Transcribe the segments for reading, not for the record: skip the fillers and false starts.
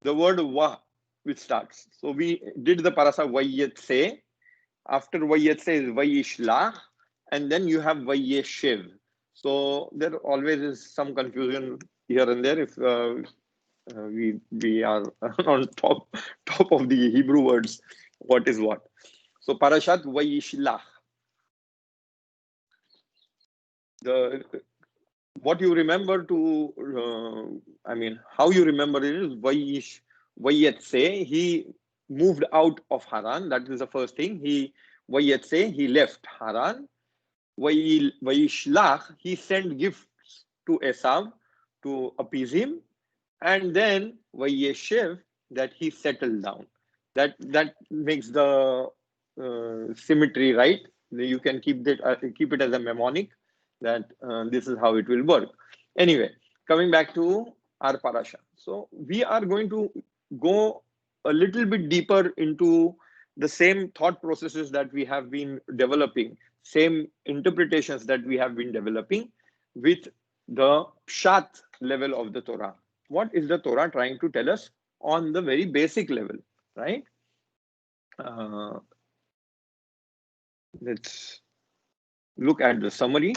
the word wa, which starts. So we did the parasha vayetse. After vayetse is vayishlah, and then you have vayeshiv. So there always is some confusion here and there if we are on top of the Hebrew words, what is what. So parashat vayishlah. What you remember to, how you remember it is vayetse, he moved out of Haran. That is the first thing. Vayetse, he left Haran. Vayishlah, he sent gifts to Esav to appease him. And then vayeshiv, that he settled down. That makes the symmetry, right? You can keep it as a mnemonic, that this is how it will work. Anyway, coming back to our parasha. So we are going to go a little bit deeper into the same thought processes that we have been developing, same interpretations that we have been developing with the pshat level of the Torah. What is the Torah trying to tell us on the very basic level, right? Let's look at the summary.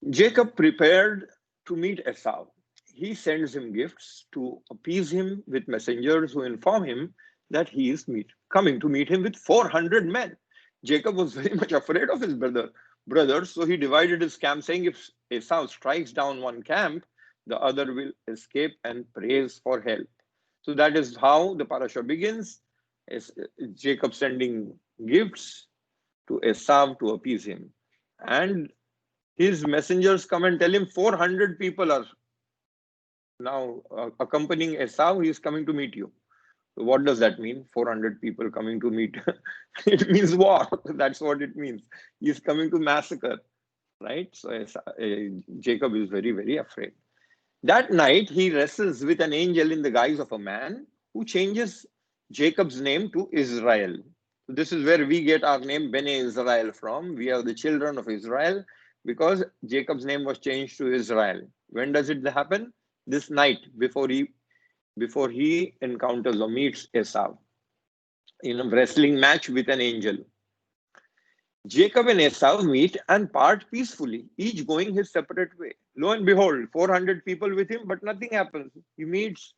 Jacob prepared to meet Esau. He sends him gifts to appease him with messengers who inform him that he is coming to meet him with 400 men. Jacob was very much afraid of his brothers, so he divided his camp, saying, if Esau strikes down one camp, the other will escape and prays for help. So that is how the parasha begins. Jacob sending gifts to Esau to appease him. And his messengers come and tell him 400 people are now accompanying Esau. He is coming to meet you. So what does that mean? 400 people coming to meet. It means war. That's what it means. He is coming to massacre, right? So Jacob is very, very afraid. That night, he wrestles with an angel in the guise of a man who changes Jacob's name to Israel. This is where we get our name Bene Israel from. We are the children of Israel because Jacob's name was changed to Israel. When does it happen? This night, before he encounters or meets Esau in a wrestling match with an angel. Jacob and Esau meet and part peacefully, each going his separate way. Lo and behold, 400 people with him, but nothing happens. He meets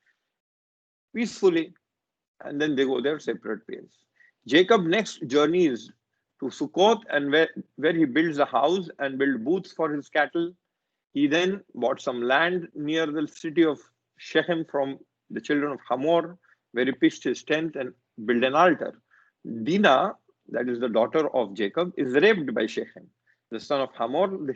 peacefully, and then they go their separate ways. Jacob's next journey is to Sukkot, and where he builds a house and builds booths for his cattle. He then bought some land near the city of Shechem from the children of Hamor, where he pitched his tent and built an altar. Dinah, that is the daughter of Jacob, is raped by Shechem, the son of Hamor, the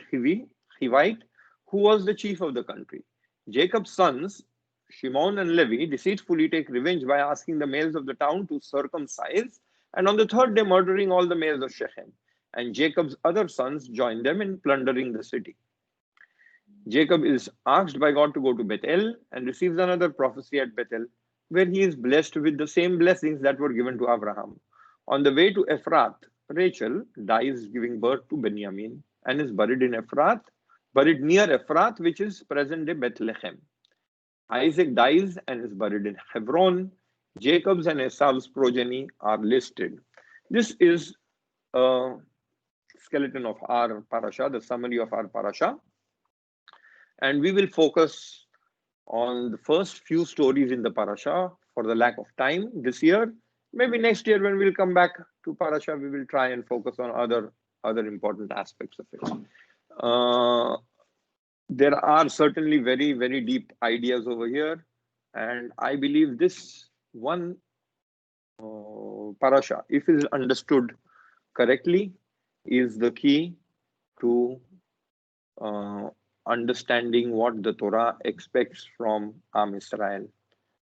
Hivite, who was the chief of the country. Jacob's sons, Shimon and Levi, deceitfully take revenge by asking the males of the town to circumcise, and on the third day murdering all the males of Shechem. And Jacob's other sons join them in plundering the city. Jacob is asked by God to go to Bethel and receives another prophecy at Bethel, where he is blessed with the same blessings that were given to Abraham. On the way to Ephrath, Rachel dies giving birth to Benjamin and is buried near Ephrath, which is present-day Bethlehem. Isaac dies and is buried in Hebron. Jacob's and Esau's progeny are listed. This is a skeleton of our parasha, the summary of our parasha. And we will focus on the first few stories in the parasha for the lack of time this year. Maybe next year when we'll come back to parasha, we will try and focus on other important aspects of it. There are certainly very, very deep ideas over here. And I believe this one parasha, if it is understood correctly, is the key to understanding what the Torah expects from Am Israel,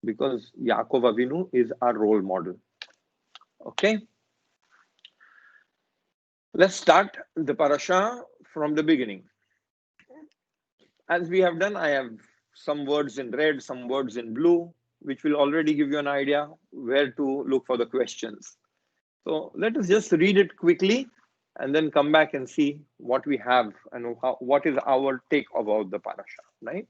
because Yaakov Avinu is our role model. Okay, let's start the parasha from the beginning. As we have done, I have some words in red, some words in blue, which will already give you an idea where to look for the questions. So let us just read it quickly and then come back and see what we have and what is our take about the parasha, right?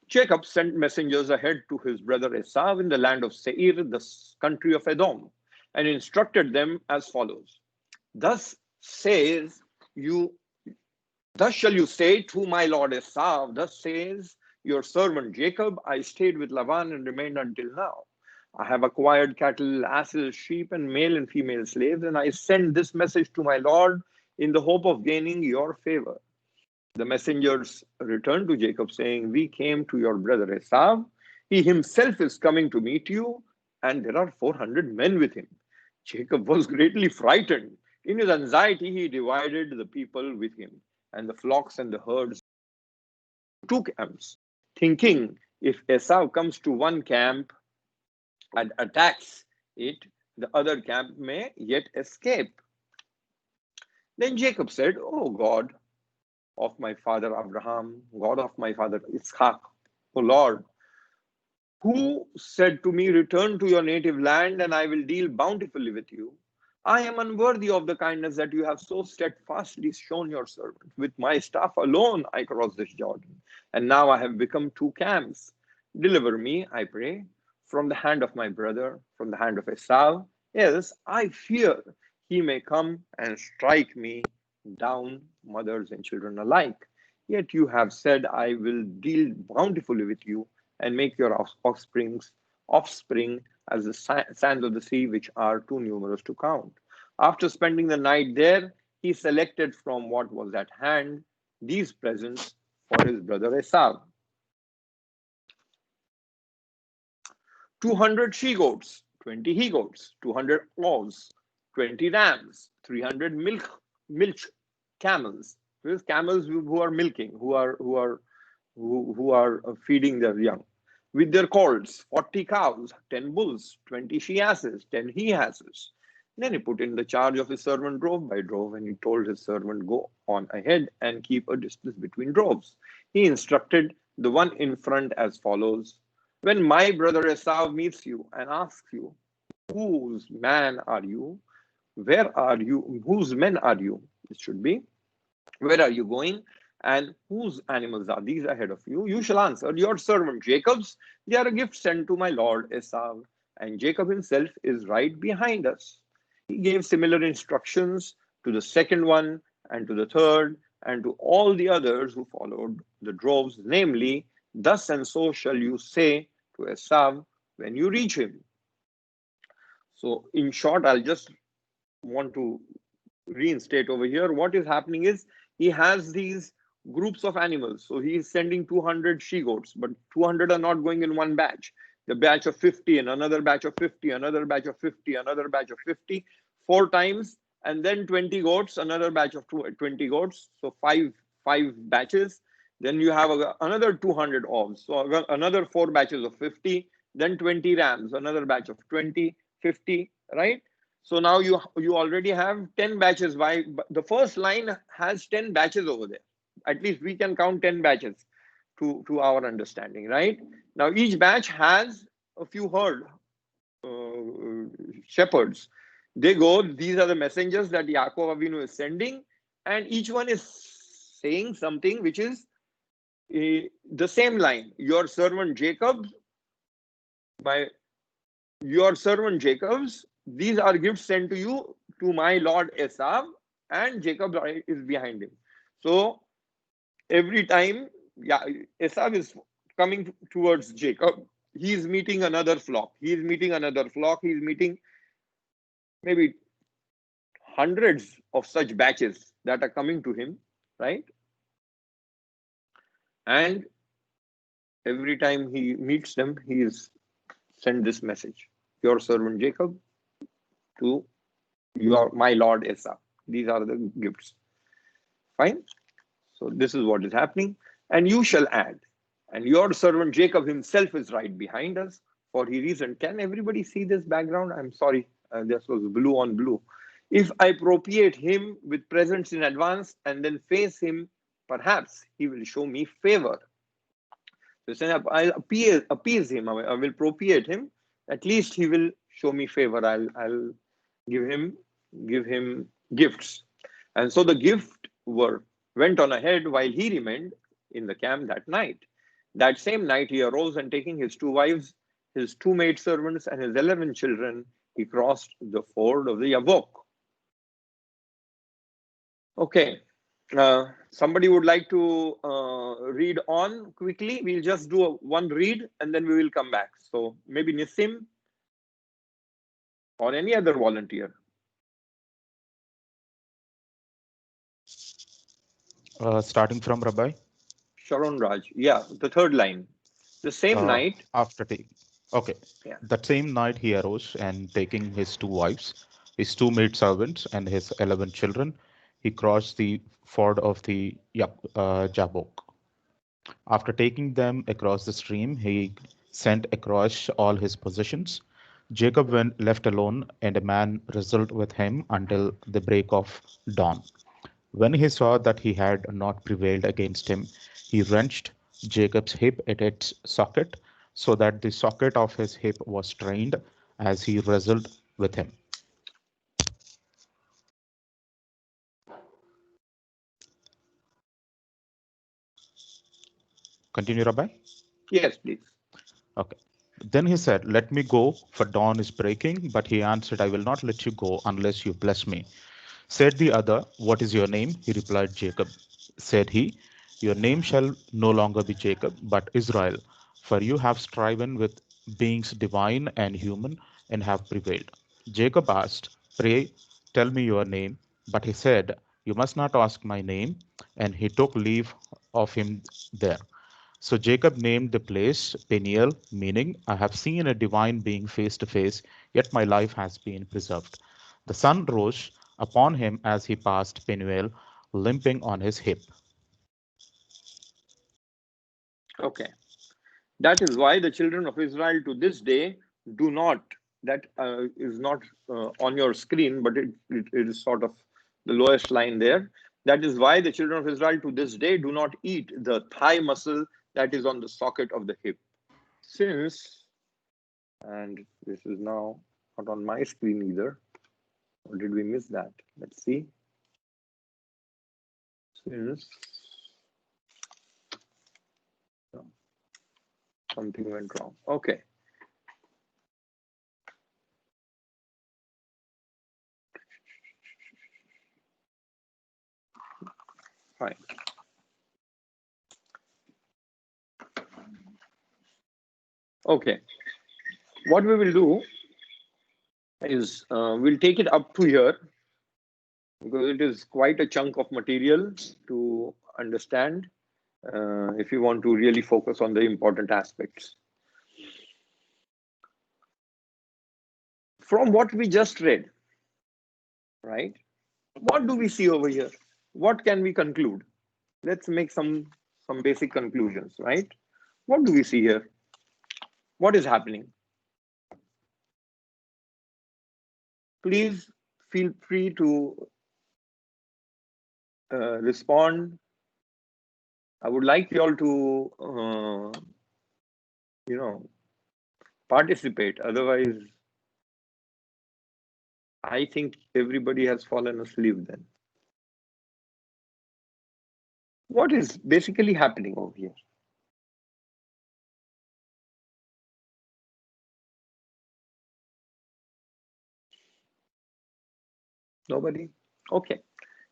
Jacob sent messengers ahead to his brother Esau in the land of Seir, the country of Edom, and instructed them as follows. Thus says you, thus shall you say to my lord Esau, thus says your servant Jacob, I stayed with Laban and remained until now. I have acquired cattle, asses, sheep, and male and female slaves, and I send this message to my lord in the hope of gaining your favor. The messengers returned to Jacob, saying, we came to your brother Esau. He himself is coming to meet you, and there are 400 men with him. Jacob was greatly frightened. In his anxiety, he divided the people with him, and the flocks and the herds into 2 camps, thinking if Esau comes to one camp and attacks it, the other camp may yet escape. Then Jacob said, O God of my father Abraham, God of my father Isaac, O Lord, who said to me, return to your native land and I will deal bountifully with you. I am unworthy of the kindness that you have so steadfastly shown your servant. With my staff alone I crossed this Jordan, and now I have become 2 camps. Deliver me, I pray, from the hand of my brother, from the hand of Esau, else I fear he may come and strike me down, mothers and children alike. Yet you have said, I will deal bountifully with you and make your offspring as the sands of the sea, which are too numerous to count. After spending the night there, he selected from what was at hand these presents for his brother Esau. 200 she-goats, 20 he-goats, 200 ox, 20 rams, 300 milch camels. These camels who are milking, who are feeding their young. With their colts, 40 cows, 10 bulls, 20 she-asses, 10 he-asses. Then he put in the charge of his servant drove by drove, and he told his servant, go on ahead and keep a distance between droves. He instructed the one in front as follows. When my brother Esau meets you and asks you, whose man are you? Where are you? Whose men are you? It should be, where are you going? And whose animals are these ahead of you? You shall answer, your servant Jacob's. They are a gift sent to my lord Esau, and Jacob himself is right behind us. He gave similar instructions to the second one, and to the third, and to all the others who followed the droves, namely, thus and so shall you say to Esau when you reach him. So in short, I'll just want to reinstate over here. What is happening is he has these groups of animals. So he is sending 200 she-goats, but 200 are not going in one batch. The batch of 50 and another batch of 50, another batch of 50, another batch of 50, 4 times, and then 20 goats, another batch of 20 goats. So five batches. Then you have another 200 ox. So another 4 batches of 50, then 20 rams, another batch of 20, 50, right? So now you already have 10 batches. Why? The first line has 10 batches over there. At least we can count 10 batches to our understanding, right? Now each batch has a few herd shepherds. They go, these are the messengers that Yaakov Avinu is sending, and each one is saying something which is the same line. Your servant Jacob, these are gifts sent to you to my lord Esau, and Jacob is behind him. So every time Esau is coming towards Jacob, he is meeting another flock. He is meeting maybe hundreds of such batches that are coming to him, right? And every time he meets them, he is sent this message. Your servant Jacob to my lord Esau. These are the gifts. Fine. So this is what is happening. And you shall add, and your servant Jacob himself is right behind us, for he reasoned. Can everybody see this background? I'm sorry, this was blue on blue. If I propitiate him with presents in advance and then face him, perhaps he will show me favor. So saying, I'll appease him, I will propitiate him. At least he will show me favor. I'll give him gifts. And so the went on ahead while he remained in the camp that night. That same night he arose and taking his 2 wives, his 2 maidservants, and his 11 children, he crossed the ford of the Yavok. Okay. Somebody would like to read on quickly? We'll just do one read and then we will come back. So maybe Nissim or any other volunteer. Starting from Rabbi. Sharon Raj. Yeah, the third line. The same night. After taking, okay, Yeah. that same night he arose and taking his 2 wives, his 2 maidservants, and his 11 children, he crossed the ford of the Jabbok. After taking them across the stream, he sent across all his possessions. Jacob went left alone, and a man wrestled with him until the break of dawn. When he saw that he had not prevailed against him, he wrenched Jacob's hip at its socket, so that the socket of his hip was strained as he wrestled with him. Continue, Rabbi. Yes, please. Okay. Then he said, "Let me go, for dawn is breaking." But he answered, "I will not let you go unless you bless me." Said the other, "What is your name?" He replied, "Jacob." Said he, "Your name shall no longer be Jacob, but Israel, for you have striven with beings divine and human and have prevailed." Jacob asked, "Pray, tell me your name." But he said, "You must not ask my name." And he took leave of him there. So Jacob named the place Peniel, meaning, "I have seen a divine being face to face, yet my life has been preserved." The sun rose upon him as he passed Peniel, limping on his hip. Okay. That is why the children of Israel to this day do not, that is not on your screen, but it is sort of the lowest line there. That is why the children of Israel to this day do not eat the thigh muscle that is on the socket of the hip. Since, and this is now not on my screen either, or did we miss that? Let's see. Since no, something went wrong. Okay. Fine. Okay. What we will do is we'll take it up to here because it is quite a chunk of material to understand if you want to really focus on the important aspects. From what we just read, right? What do we see over here? What can we conclude? Let's make some basic conclusions, right? What do we see here? What is happening? Please feel free to respond. I would like you all to, participate. Otherwise, I think everybody has fallen asleep then. What is basically happening over here? Nobody? Okay.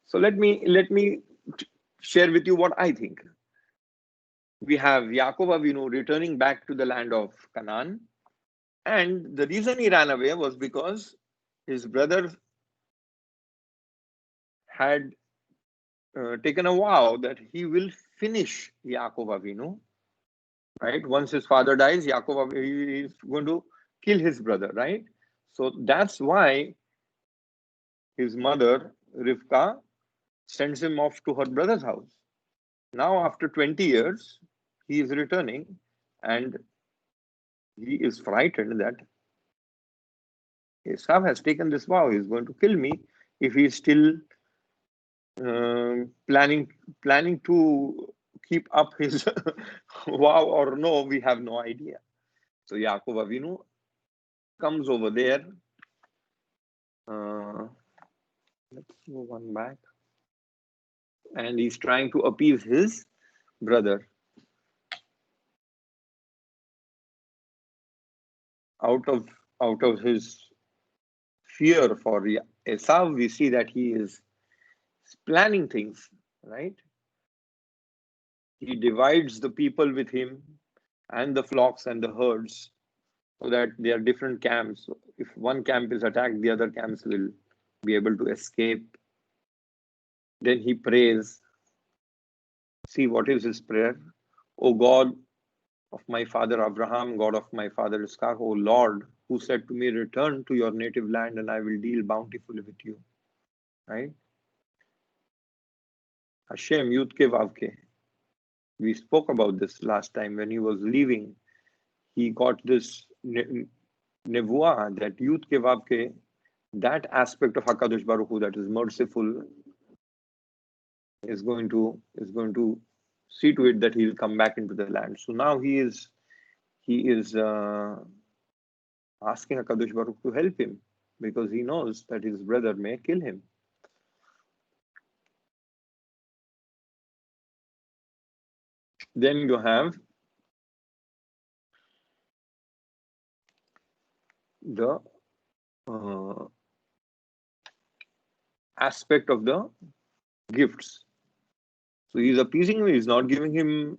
So let me share with you what I think. We have Yaakov Avinu returning back to the land of Canaan. And the reason he ran away was because his brother had taken a vow that he will finish Yaakov Avinu. Right? Once his father dies, Yaakov is going to kill his brother, right? So that's why his mother, Rivka, sends him off to her brother's house. Now, after 20 years, he is returning and he is frightened that Esau has taken this vow. He's going to kill me if he's still planning to keep up his vow or no, we have no idea. So Yaakov Avinu comes over there. Let's go one back. and he's trying to appease his brother. Out of his fear for Esau, we see that he is planning things, right? He divides the people with him and the flocks and the herds so that they are different camps. So if one camp is attacked, the other camps will be able to escape. Then he prays. See, what is his prayer? O God of my father Abraham, God of my father Isaac, O Lord, who said to me, return to your native land and I will deal bountifully with you. Right? Hashem, Yud Ke Vav Ke. We spoke about this last time when he was leaving. He got this nevuah that Yud Ke Vav Ke, that aspect of HaKadosh Baruch Hu that is merciful is going to see to it that he will come back into the land. So now he is asking HaKadosh Baruch to help him because he knows that his brother may kill him. Then you have the aspect of the gifts. So he's appeasing him, he's not giving him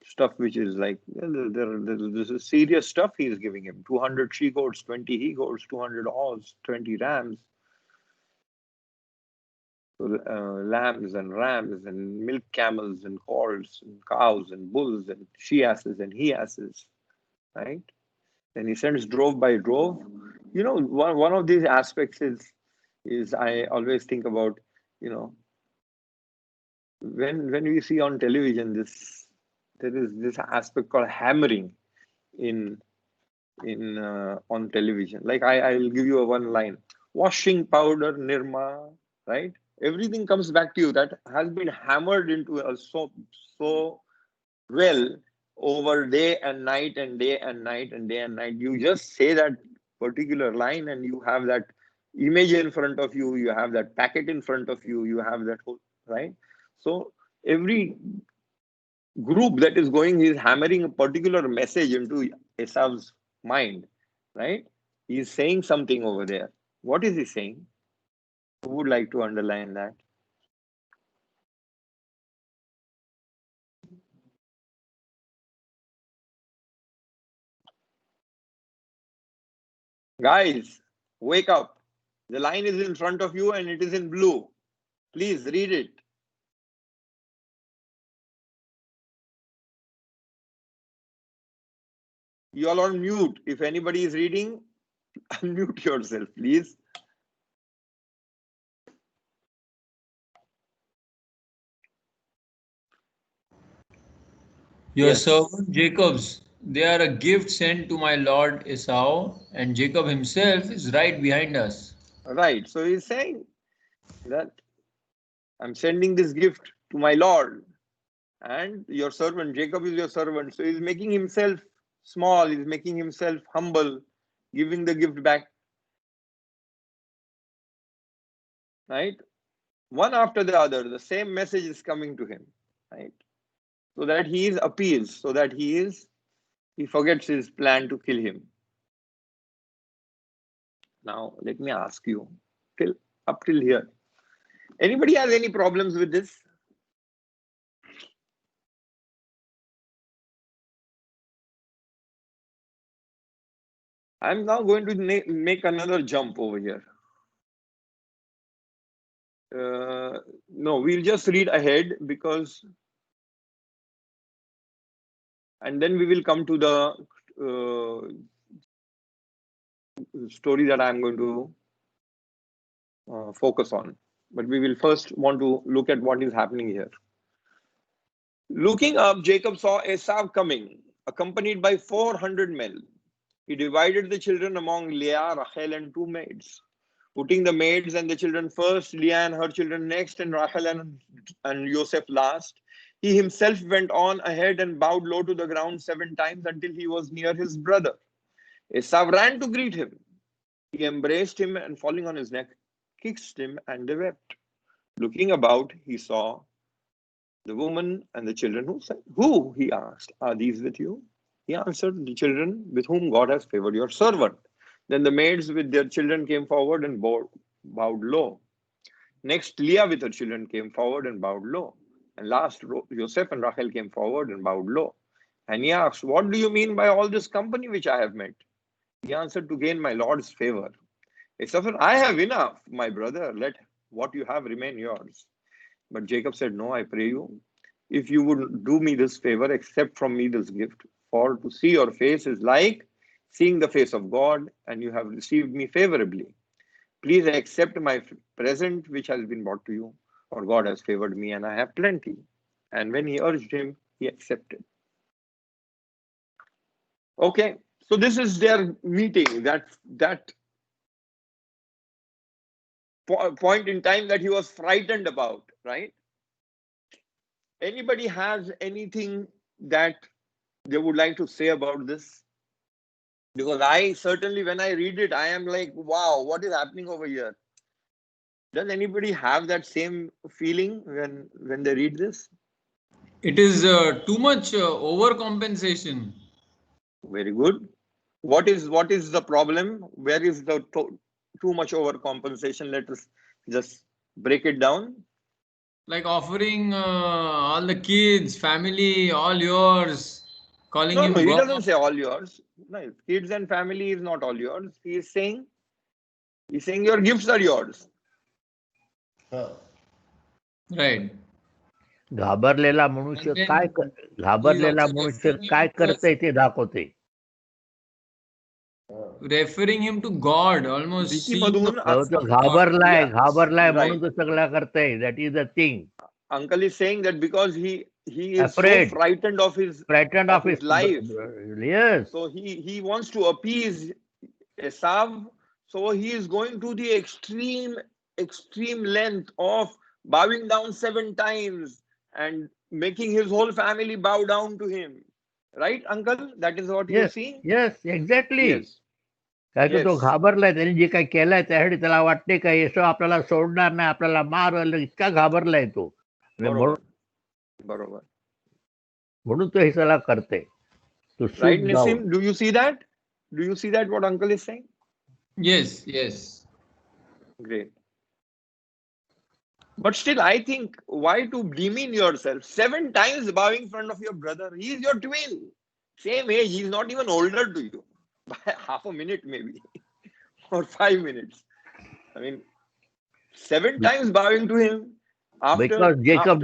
stuff which is like, this is serious stuff he's giving him. 200 she-goats, 20 he-goats, 200 ewes, 20 rams. So, lambs and rams and milk camels and colts and cows and bulls and she-asses and he-asses, right? And he sends drove by drove. You know, one of these aspects is I always think about, you know, when we see on television there is this aspect called hammering in on television. Like I'll give you a one line: washing powder, Nirma, right? Everything comes back to you that has been hammered into us so well over day and night and day and night and day and night. You just say that particular line and you have that image in front of you, you have that packet in front of you, you have that whole, right? So every group that is going is hammering a particular message into Esau's mind, right? He's saying something over there. What is he saying? Who would like to underline that? Guys, wake up. The line is in front of you and it is in blue. Please read it. You are on mute. If anybody is reading, unmute yourself, please. Your Yes, servant Jacob's, they are a gift sent to my lord Esau, and Jacob himself is right behind us. right. So he's saying that I'm sending this gift to my Lord, and your servant, Jacob is your servant. So he's making himself small, he's making himself humble, giving the gift back, right? One after the other, the same message is coming to him, right? So that he is appeased, so that he forgets his plan to kill him. Now, let me ask you, up till here, anybody has any problems with this? I'm now going to make another jump over here. No, we'll just read ahead because, and then we will come to the story that I'm going to focus on. But we will first want to look at what is happening here. Looking up, Jacob saw Esau coming, accompanied by 400 men. He divided the children among Leah, Rachel, and two maids, putting the maids and the children first, Leah and her children next, and Rachel and Joseph last. He himself went on ahead and bowed low to the ground 7 times until he was near his brother. Esau ran to greet him. He embraced him and falling on his neck, kissed him, and they wept. Looking about, he saw The woman and the children who said, "Who?" he asked, "Are these with you?" He answered, "The children with whom God has favored your servant." Then the maids with their children came forward and bowed low. Next, Leah with her children came forward and bowed low. And last, Joseph and Rachel came forward and bowed low. And he asked, "What do you mean by all this company which I have met?" He answered, "To gain my Lord's favor." Esau said, "I have enough, my brother. Let what you have remain yours." But Jacob said, "No, I pray you, if you would do me this favor, accept from me this gift. For to see your face is like seeing the face of God, and you have received me favorably. Please accept my present which has been brought to you, for God has favored me, and I have plenty." And when he urged him, he accepted. Okay, so this is their meeting, that point in time that he was frightened about, right? Anybody has anything that they would like to say about this? Because I certainly, when I read it, I am like, wow, what is happening over here? Does anybody have that same feeling when they read this? It is too much overcompensation. Very good. What is the problem? Where is the too much overcompensation? Let us just break it down. Like offering all the kids, family, all yours, calling No, him he God. doesn't say all yours. No, kids and family is not all yours. He's saying your gifts are yours. Right. घाबरलेला मनुष्य And then काय घाबरलेला he's also मनुष्य referring काय him करतंय ते दाखवते. referring him to God, almost Vicky seeing मधून तो God. घाबरलाय yeah, म्हणून right. तो सगळं करतंय. That is the thing. Uncle is saying that because he is so Afraid. frightened of his life, Yes. so he wants to appease Esav, so he is going to the extreme length of bowing down 7 times and making his whole family bow down to him. Right, Uncle? That is what you see? Yes, exactly. Yes. काय की तो Yes. घाबरलाय, त्यांनी जे काही केलंय त्यासाठी त्याला वाटते का येशू आपल्याला सोडणार नाही, आपल्याला मारल, इतका घाबरलाय तो. बरोबर. म्हणून तो हे सगळं करते. Right, Nisim? Do you see that? Do you see that what Uncle is saying? Yes, yes. Great. But still, I think, why to demean yourself? 7 times bowing in front of your brother. He is your twin. Same age. He is not even older to you. By half a minute maybe. Or 5 minutes. I mean, 7 times bowing to him. Because Jacob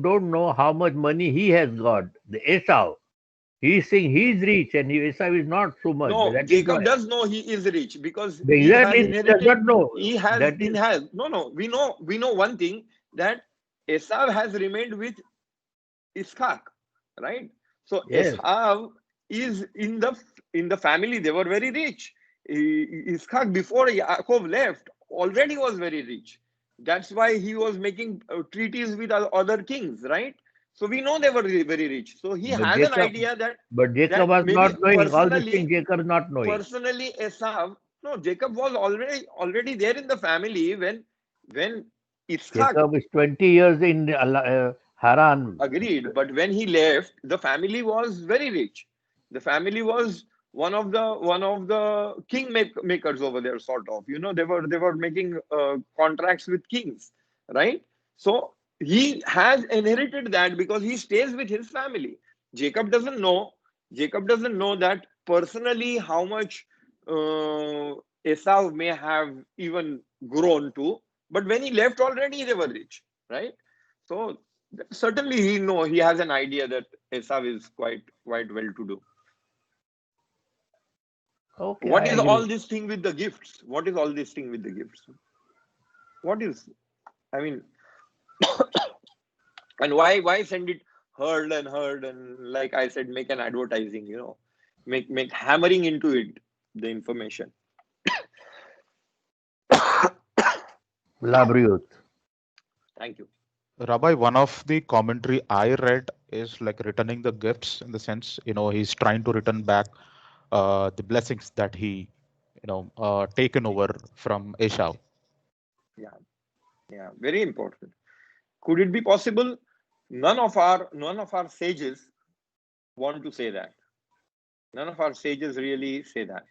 don't know how much money he has got. The Esau. He is saying he is rich and Esau is not so much. No, Jacob does know he is rich because he has inherited. Does not know. He has no. We know one thing, that Esau has remained with Ishaq, right? So yes. Esau is in the family. They were very rich. Ishaq, before Yaakov left, already was very rich. That's why he was making treaties with other kings, right? So we know they were very rich. So he has an idea that. But Jacob was not knowing all these things. Jacob is not knowing. Personally, Esau, no, Jacob was already there in the family when Ishaq. Jacob is 20 years in Haran. Agreed, but when he left, the family was very rich. The family was one of the king makers over there, sort of. You know, they were making contracts with kings, right? So he has inherited that because he stays with his family. Jacob doesn't know that personally how much Esau may have even grown to, but when he left already they were rich, right? So certainly he has an idea that Esau is quite well to do. Okay, what is all this thing with the gifts? What is all this thing with the gifts? What is, I mean, and why send it heard and like I said, make an advertising, you know, make hammering into it the information. Thank you. Rabbi, one of the commentary I read is like returning the gifts, in the sense, you know, he's trying to return back the blessings that he, you know, taken over from Esau. Yeah, very important. Could it be possible? None of our sages want to say that. None of our sages really say that.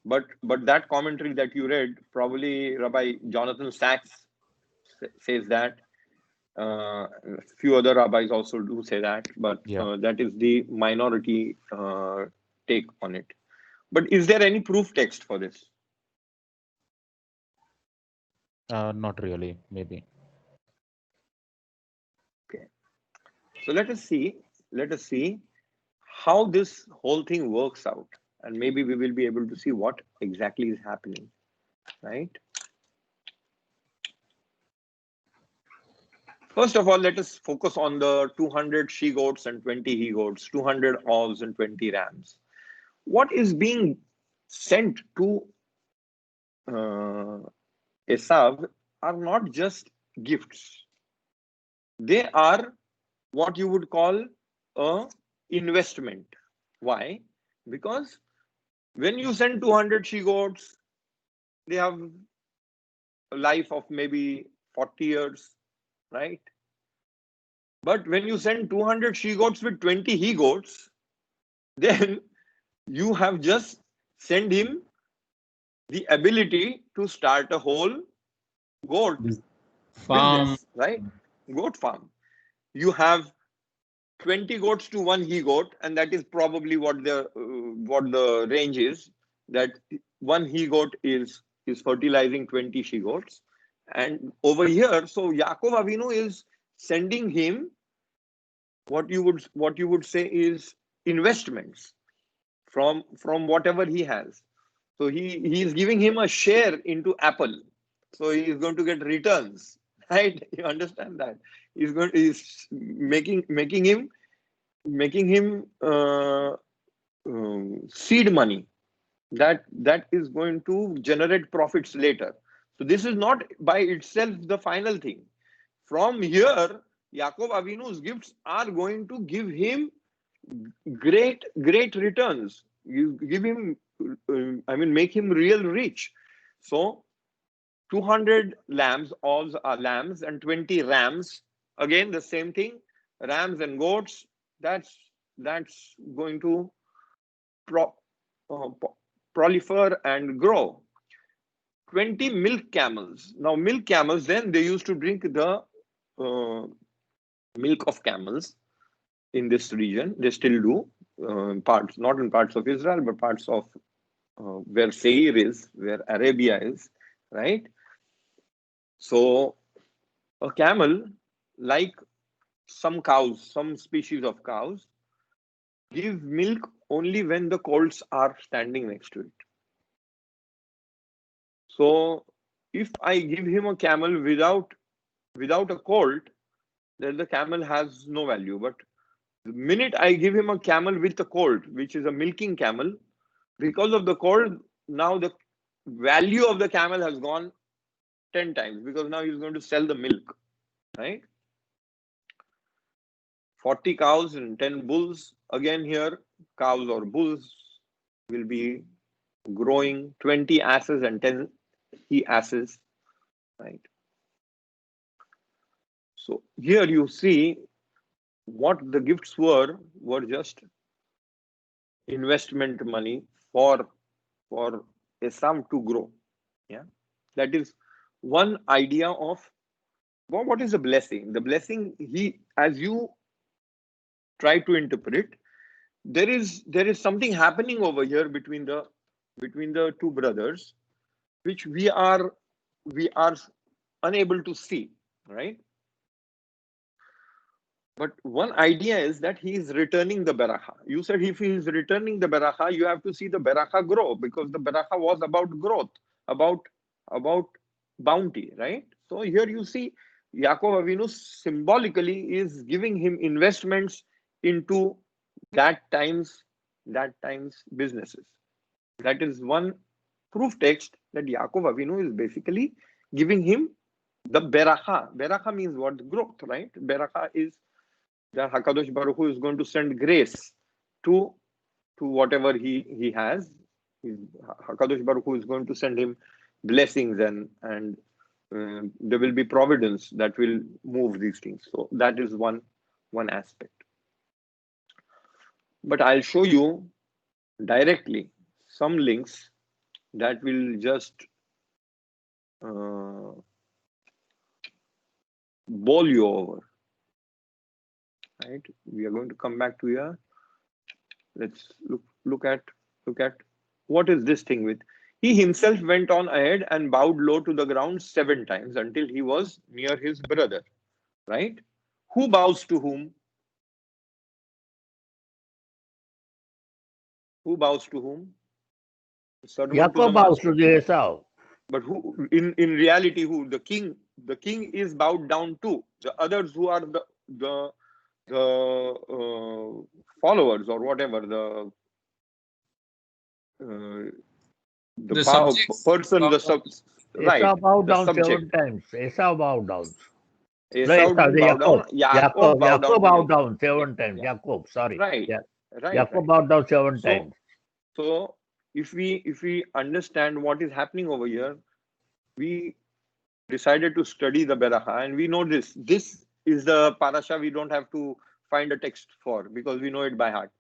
But that commentary that you read, probably Rabbi Jonathan Sachs says that. A few other rabbis also do say that, but Yeah. that is the minority take on it. But is there any proof text for this? Not really, maybe. Okay. So let us see how this whole thing works out, and maybe we will be able to see what exactly is happening, right? First of all, let us focus on the 200 she-goats and 20 he-goats, 200 ewes and 20 rams. What is being sent to Esav are not just gifts. They are what you would call a investment. Why? Because when you send 200 she-goats, they have a life of maybe 40 years, right? But when you send 200 she-goats with 20 he-goats, then you have just sent him the ability to start a whole goat Farm. business, right? Goat farm. You have 20 goats to one he-goat, and that is probably what the range is. That one he-goat is fertilizing 20 she-goats. And over here, so Yaakov Avinu is sending him what you would say is investments from whatever he has. So he is giving him a share into Apple. So he is going to get returns, right? You understand that? He's making him seed money that is going to generate profits later. So this is not by itself the final thing. From here, Yaakov Avinu's gifts are going to give him great returns. You give him, make him real rich. So 200 lambs, all are lambs, and 20 rams. Again, the same thing. Rams and goats. That's going to prolifer and grow. 20 milk camels. Now, milk camels, then they used to drink the milk of camels in this region. They still do. Not in parts of Israel, but parts of where Seir is, where Arabia is, right? So a camel, like some cows, some species of cows, give milk only when the colts are standing next to it. So if I give him a camel without a colt, then the camel has no value. But the minute I give him a camel with a colt, which is a milking camel, because of the colt, now the value of the camel has gone 10 times, because now he's going to sell the milk, right? 40 cows and 10 bulls. Again here, cows or bulls will be growing. 20 asses and 10 he asses, right? So here you see what the gifts were just investment money for Esau to grow. Yeah, that is one idea of what is a blessing. The blessing, as you try to interpret, there is something happening over here between the two brothers, which we are unable to see, right? But one idea is that he is returning the beracha. You said if he is returning the beracha, you have to see the beracha grow, because the beracha was about growth, about bounty, right? So here you see Yaakov Avinu symbolically is giving him investments into that time's businesses. That is one proof text that Yaakov Avinu is basically giving him the beracha. Beracha means what? Growth, right? Beracha is that Hakadosh Baruch Hu is going to send grace to whatever he has. Hakadosh Baruch Hu is going to send him blessings and there will be providence that will move these things. So that is one aspect. But I'll show you directly some links that will just bowl you over. Right? We are going to come back to here. Let's look at what is this thing with. He himself went on ahead and bowed low to the ground 7 times until he was near his brother. Right? Who bows to whom? Who bows to whom? The servant to the Yaakov bows master. to the Esau. But who, in reality, who? The king. The king is bowed down to. The others who are the followers or whatever, the subjects. person, right, Esau bowed the down subject. 7 times. Esau bowed down. Esau didn't bow down. Yaakov bowed down Yaakov to bowed him. down 7 Yeah, times. yeah. Yaakov, sorry. Right, Yeah. right. Yaakov bowed down 7 So, times. so if we understand what is happening over here, we decided to study the Beracha, and we know this. This is the parasha we don't have to find a text for because we know it by heart.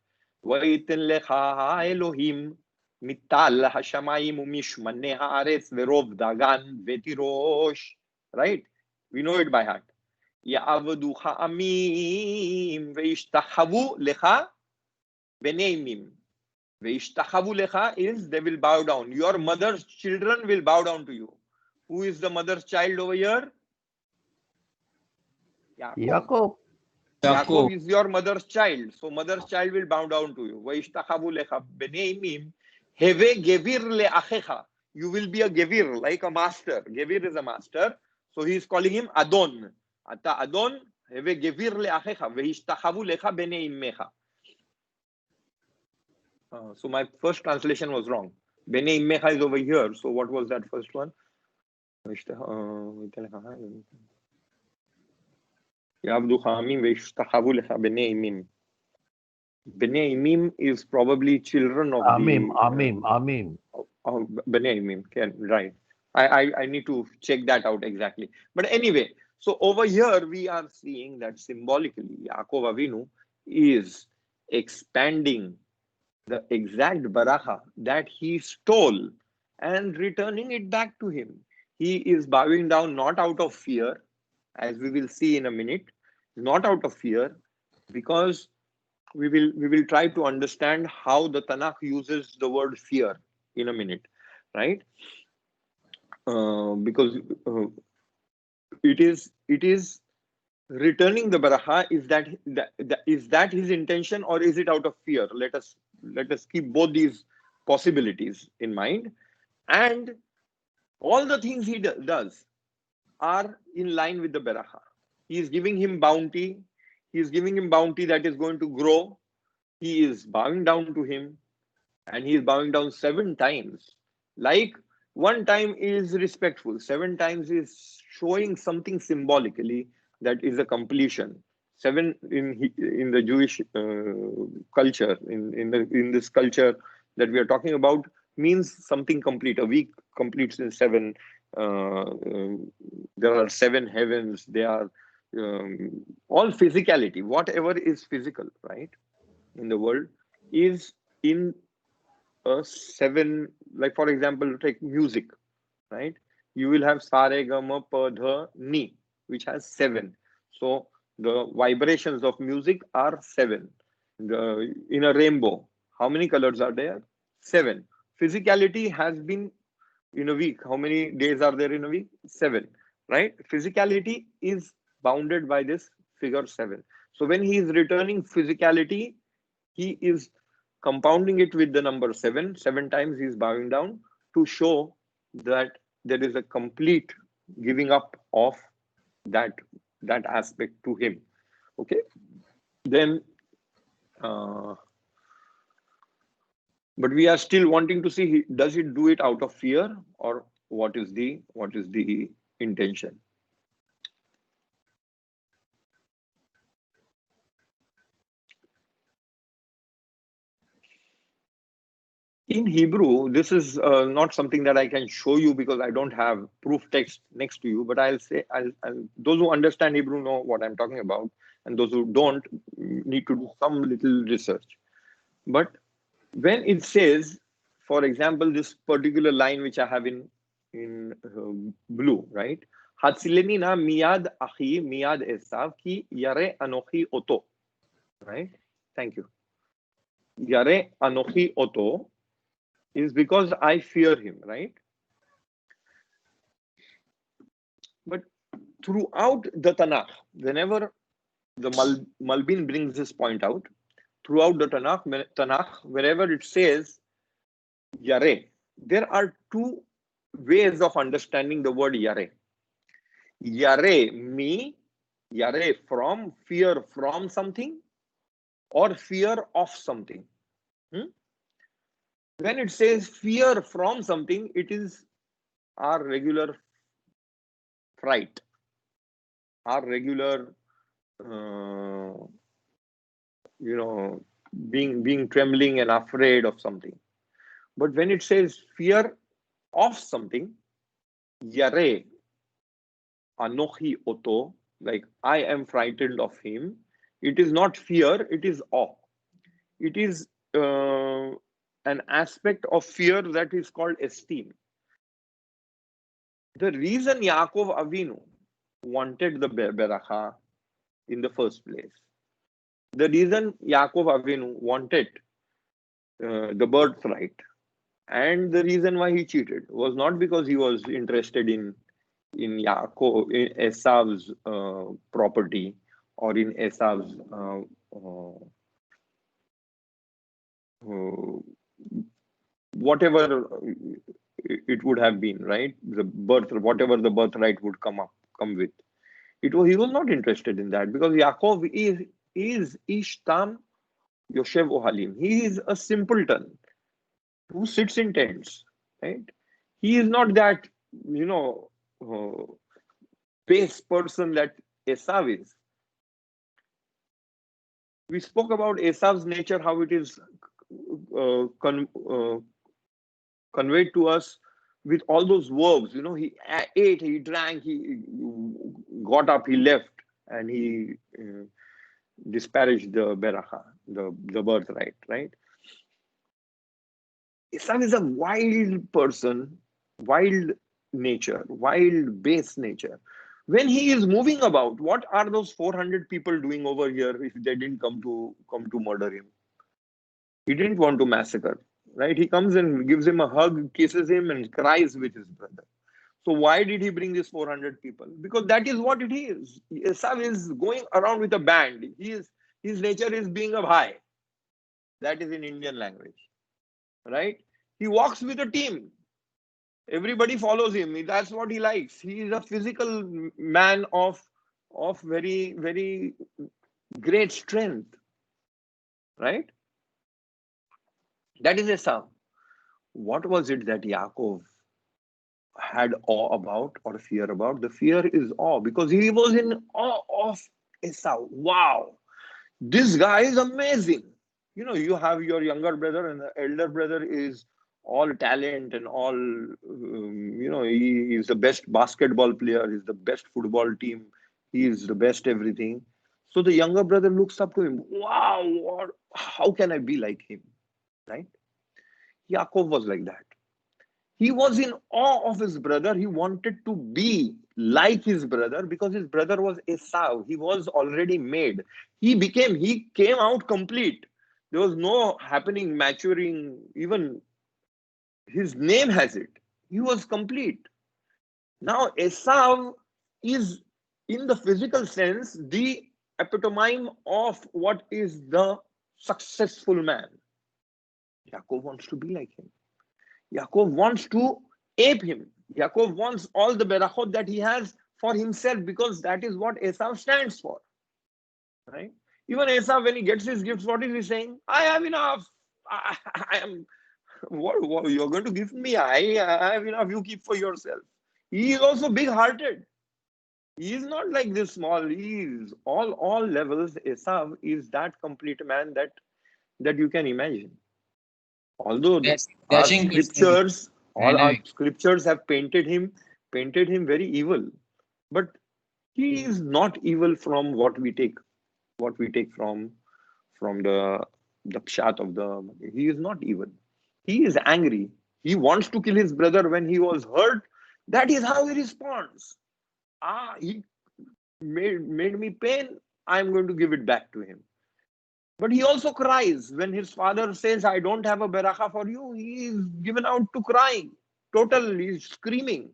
وَإِتِنْ لَخَا Elohim mital hashamayim umishmane haaretz verov dagan vetirosh. Right? We know it by heart. יעבדוך עמים וישתחוו לך בני עמים. וישתחוו לך is they will bow down. Your mother's children will bow down to you. Who is the mother's child over here? Yaakov. Yaakov is your mother's child. So mother's child will bow down to you. وَيِشْتَخَبُ لَكَ بَنَيْ مِيم هَوَ گَوِير لَأَخِيكَ. You will be a gevir, like a master. Gevir is a master. So he is calling him Adon. Ata Adon هَوَ گَوِير لَأَخِيكَ وَيِشْتَخَبُ لَكَ بَنَيْ إِمَّيْخَ. So my first translation was wrong. Bene Immecha is over here. So what was that first one? Bene Imim is probably children of Amim. Bene Imim. Right. I need to check that out exactly. But anyway, so over here we are seeing that symbolically Yaakov Avinu is expanding the exact baracha that he stole and returning it back to him. He is bowing down not out of fear, as we will see in a minute, not out of fear, because we will try to understand how the Tanakh uses the word fear in a minute, right? Because it is returning the baracha. Is that his intention, or is it out of fear? Let us keep both these possibilities in mind. And all the things he does are in line with the beracha. He is giving him bounty. He is giving him bounty that is going to grow. He is bowing down to him, and he is bowing down 7 times. Like 1 time is respectful, 7 times is showing something symbolically that is a completion. 7 in the Jewish culture, in this culture that we are talking about, means something complete. A week completes in 7. There are 7 heavens. They are all physicality. Whatever is physical, right, in the world is in a 7. Like for example, take music, right? You will have sa re ga ma pa dha ni, which has 7. So the vibrations of music are 7. In a rainbow, how many colors are there? 7. Physicality has been in a week. How many days are there in a week? 7, right? Physicality is bounded by this figure 7. So when he is returning physicality, he is compounding it with the number 7. 7 times he is bowing down to show that there is a complete giving up of that aspect to him. Okay. Then but we are still wanting to see, does it do it out of fear, or what is the intention? In Hebrew, this is not something that I can show you because I don't have proof text next to you. But I'll say, those who understand Hebrew know what I'm talking about, and those who don't need to do some little research. But when it says, for example, this particular line which I have in blue, right? Hatsileni na miyad achi miyad esav ki yare anochi oto, right? Thank you. Yare anochi oto is because I fear him, right? But throughout the Tanakh, whenever the Malbin brings this point out, throughout the Tanakh, wherever it says Yare, there are two ways of understanding the word Yare. Yare, me, Yare from, fear from something, or fear of something. When it says fear from something, it is our regular fright, our regular, being trembling and afraid of something. But when it says fear of something, Yare, Anochi Oto, like I am frightened of him, it is not fear, it is awe. It is an aspect of fear that is called esteem. The reason Yaakov Avinu wanted the beracha in the first place, the reason Yaakov Avinu wanted the birthright, and the reason why he cheated was not because he was interested in Yaakov, in Esav's property, or in Esav's whatever it would have been, right? Whatever the birthright would come with. He was not interested in that, because Yaakov is Ishtam Yoshev Ohalim. He is a simpleton who sits in tents, right? He is not that, base person that Esav is. We spoke about Esav's nature, how it is conveyed to us with all those verbs. He ate, he drank, he got up, he left, and he disparaged the beracha, the birthright, right? Esav is a wild person, wild nature, wild base nature. When he is moving about, what are those 400 people doing over here if they didn't come to murder him? He didn't want to massacre, right? He comes and gives him a hug, kisses him, and cries with his brother. So why did he bring these 400 people? Because that is what it is. Esav is going around with a band. His nature is being a bhai. That is in Indian language, right? He walks with a team. Everybody follows him. That's what he likes. He is a physical man of very, very great strength, right? That is Esau. What was it that Yaakov had awe about or fear about? The fear is awe, because he was in awe of Esau. Wow, this guy is amazing. You have your younger brother, and the elder brother is all talent and all, he is the best basketball player, he's the best football team, he is the best everything. So the younger brother looks up to him. Wow, how can I be like him, right? Yaakov was like that. He was in awe of his brother. He wanted to be like his brother, because his brother was Esau. He was already made. He came out complete. There was no happening, maturing. Even his name has it. He was complete. Now Esau is, in the physical sense, the epitome of what is the successful man. Yaakov wants to be like him. Yaakov wants to ape him. Yaakov wants all the berachot that he has for himself, because that is what Esau stands for, right? Even Esau, when he gets his gifts, what is he saying? I have enough. I am. What you're going to give me? I have enough. You keep for yourself. He is also big-hearted. He is not like this small. He is all levels. Esau is that complete man that you can imagine. Although our Dashing personality. all our Dynamic. scriptures have painted him very evil, but he is not evil from what we take from the pshat of the. He is not evil. He is angry. He wants to kill his brother when he was hurt. That is how he responds. He made me pain. I'm going to give it back to him. But he also cries when his father says, I don't have a beracha for you. He is given out to crying. Total, he's screaming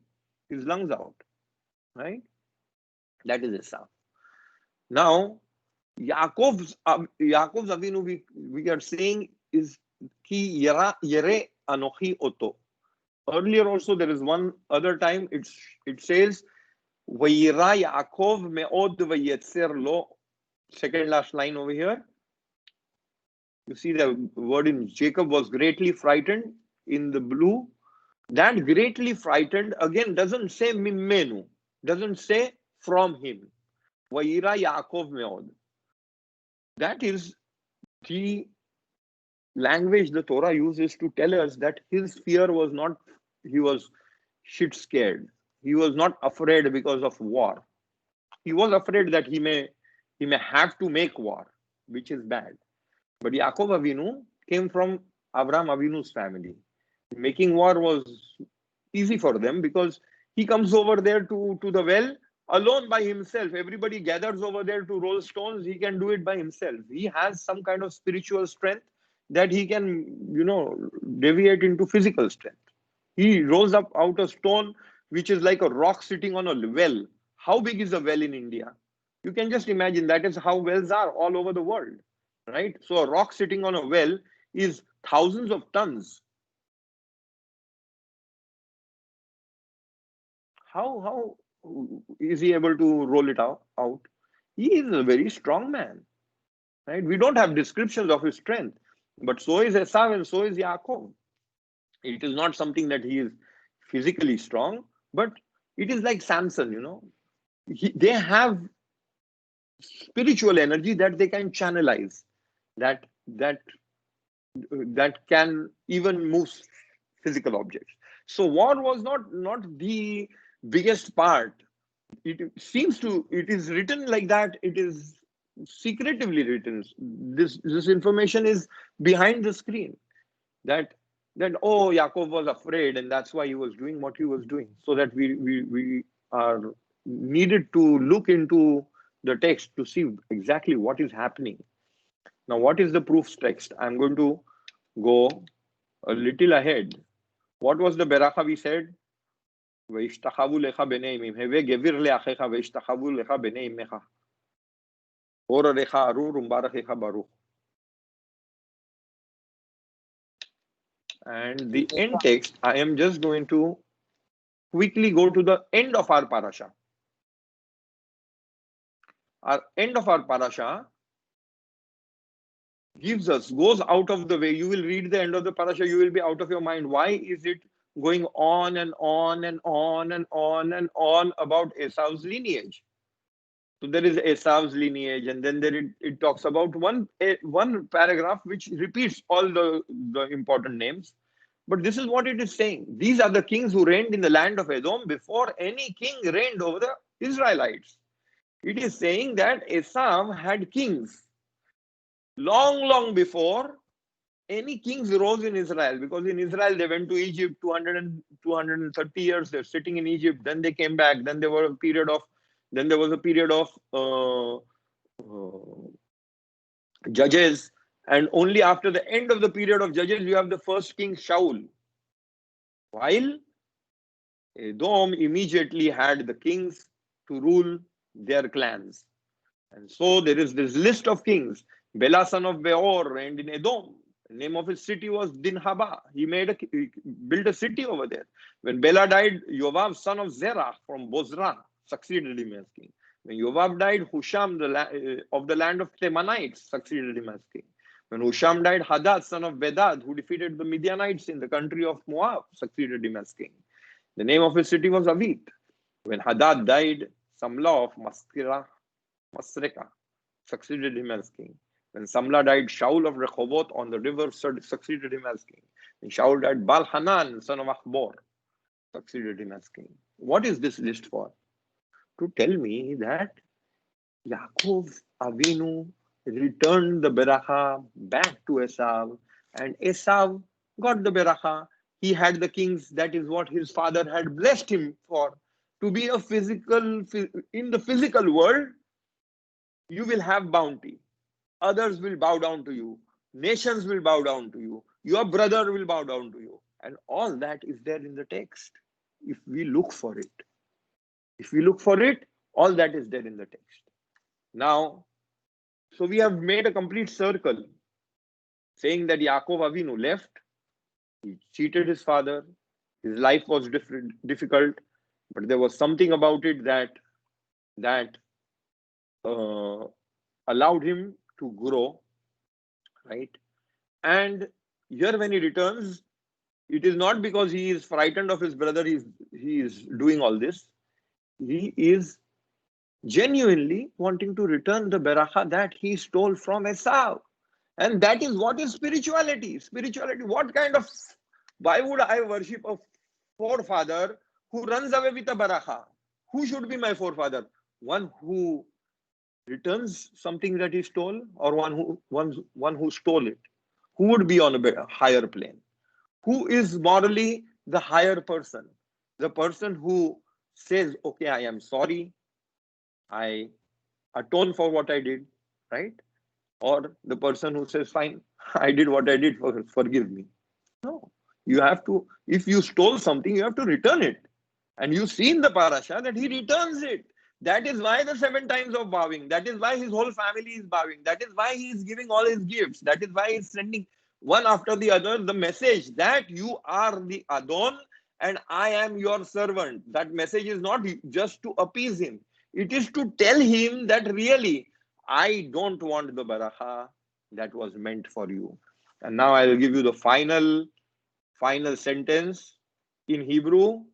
his lungs out. Right? That is Esau. Now, Yaakov's Avinu, we are saying is ki yere anochi oto. Earlier also there is one other time it says vayira Yaakov meod vayetzer lo. Second last line over here. You see the word in Jacob was greatly frightened in the blue. That greatly frightened again doesn't say mimenu, doesn't say from him. Vayira Yaakov meod. That is the language the Torah uses to tell us that his fear was not, he was shit scared. He was not afraid because of war. He was afraid that he may have to make war, which is bad. But Yaakov Avinu came from Abraham Avinu's family. Making war was easy for them because he comes over there to the well alone by himself. Everybody gathers over there to roll stones. He can do it by himself. He has some kind of spiritual strength that he can, deviate into physical strength. He rolls up out a stone, which is like a rock sitting on a well. How big is a well in India? You can just imagine that is how wells are all over the world, right? So a rock sitting on a well is thousands of tons. How is he able to roll it out? He is a very strong man, right? We don't have descriptions of his strength, but so is Esau and so is Yaakov. It is not something that he is physically strong, but it is like Samson, they have spiritual energy that they can channelize, that can even move physical objects. So war was not the biggest part. It is written like that. It is secretively written. This information is behind the screen. That Yaakov was afraid and that's why he was doing what he was doing. So that we are needed to look into the text to see exactly what is happening. Now, what is the proof text? I'm going to go a little ahead. What was the beracha we said? וישתחוו לך בני אמם, הווה גביר לאחיך וישתחוו לך בני אמך. אור עליך ארור ומברכך ברוך. And the end text, I am just going to quickly go to the end of our parasha. Our end of our parasha goes out of the way. You will read the end of the parasha, you will be out of your mind. Why is it going on and on and on and on and on about Esau's lineage? So there is Esau's lineage, and then it talks about one paragraph which repeats all the important names. But this is what it is saying. These are the kings who reigned in the land of Edom before any king reigned over the Israelites. It is saying that Esau had kings long before any kings rose in Israel, because in Israel they went to Egypt 230 years. They're sitting in Egypt. Then they came back. Then there was a period of judges, and only after the end of the period of judges you have the first king Shaul. While Edom immediately had the kings to rule their clans, and so there is this list of kings. Bela son of Beor reigned in Edom. The name of his city was Dinhaba. He built a city over there. When Bela died, Yovav son of Zerah from Bozrah succeeded him as king. When Yovav died, Husham of the land of Temanites succeeded him as king. When Husham died, Hadad son of Bedad, who defeated the Midianites in the country of Moab, succeeded him as king. The name of his city was Avit. When Hadad died, Samlah of Masreka succeeded him as king. When Samla died, Shaul of Rehoboth on the river succeeded him as king. When Shaul died, Baal-Hanan, son of Achbor, succeeded him as king. What is this list for? To tell me that Yaakov Avinu returned the beracha back to Esav, and Esav got the beracha. He had the kings. That is what his father had blessed him for. To be a physical, in the physical world, you will have bounty. Others will bow down to you. Nations will bow down to you. Your brother will bow down to you. And all that is there in the text. If we look for it. If we look for it, all that is there in the text. Now, so we have made a complete circle saying that Yaakov Avinu left. He cheated his father. His life was difficult. But there was something about it that allowed him to grow, right? And here when he returns, it is not because he is frightened of his brother, he is doing all this. He is genuinely wanting to return the beracha that he stole from Esau. And that is what is spirituality. Spirituality, what kind of, why would I worship a forefather who runs away with a beracha? Who should be my forefather? One who returns something that he stole, or one who stole it? Who would be on a higher plane? Who is morally the higher person? The person who says, okay, I am sorry, I atone for what I did, right? Or the person who says, fine, I did what I did, forgive me. No, you have to, if you stole something, you have to return it. And you see in the parasha that he returns it. That is why the 7 times of bowing. That is why his whole family is bowing. That is why he is giving all his gifts. That is why he is sending one after the other the message that you are the Adon and I am your servant. That message is not just to appease him. It is to tell him that really, I don't want the baracha that was meant for you. And now I will give you the final sentence in Hebrew.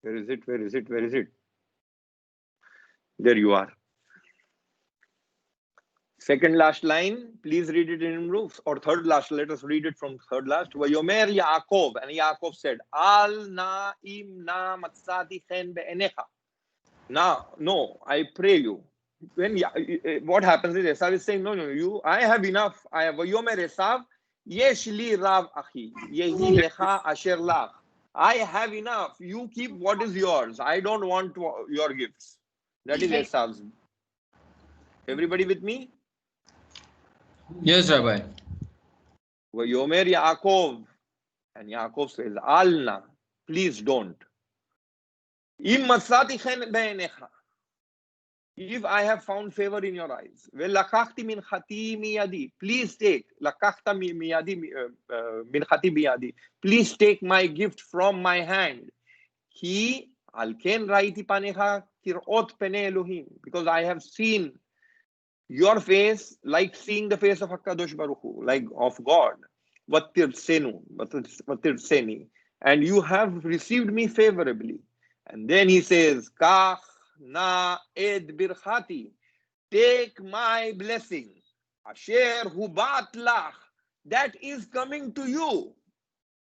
Where is it? Where is it? Where is it? There you are. Second last line, please read it in Hebrew, or third last, let us read it from third last. Vayomer Yaakov, and Yaakov said, Al na im na matzati chen be'enecha. Now, no, I pray you. When what happens is Esav is saying, no, I have enough. I have Vayomer Esav, yesh li rav achi, yehi lecha asher lach. I have enough. You keep what is yours. I don't want your gifts. That is Esav's. Everybody with me? Yes, Rabbi. Vayomer Yaakov, and Yaakov says, Alna, please don't. Im matzati chen be'enecha. If I have found favor in your eyes, velakachti minchati miyadi, please take. Lakachta miyadi minchati miyadi. Please take my gift from my hand. Ki al ken raiti panecha kirot pene Elohim, because I have seen your face like seeing the face of HaKadosh Baruch Hu, like of God. Vatirseni, and you have received me favorably. And then he says, Kach na ed birchati, take my blessing, asher hubat lach, that is coming to you.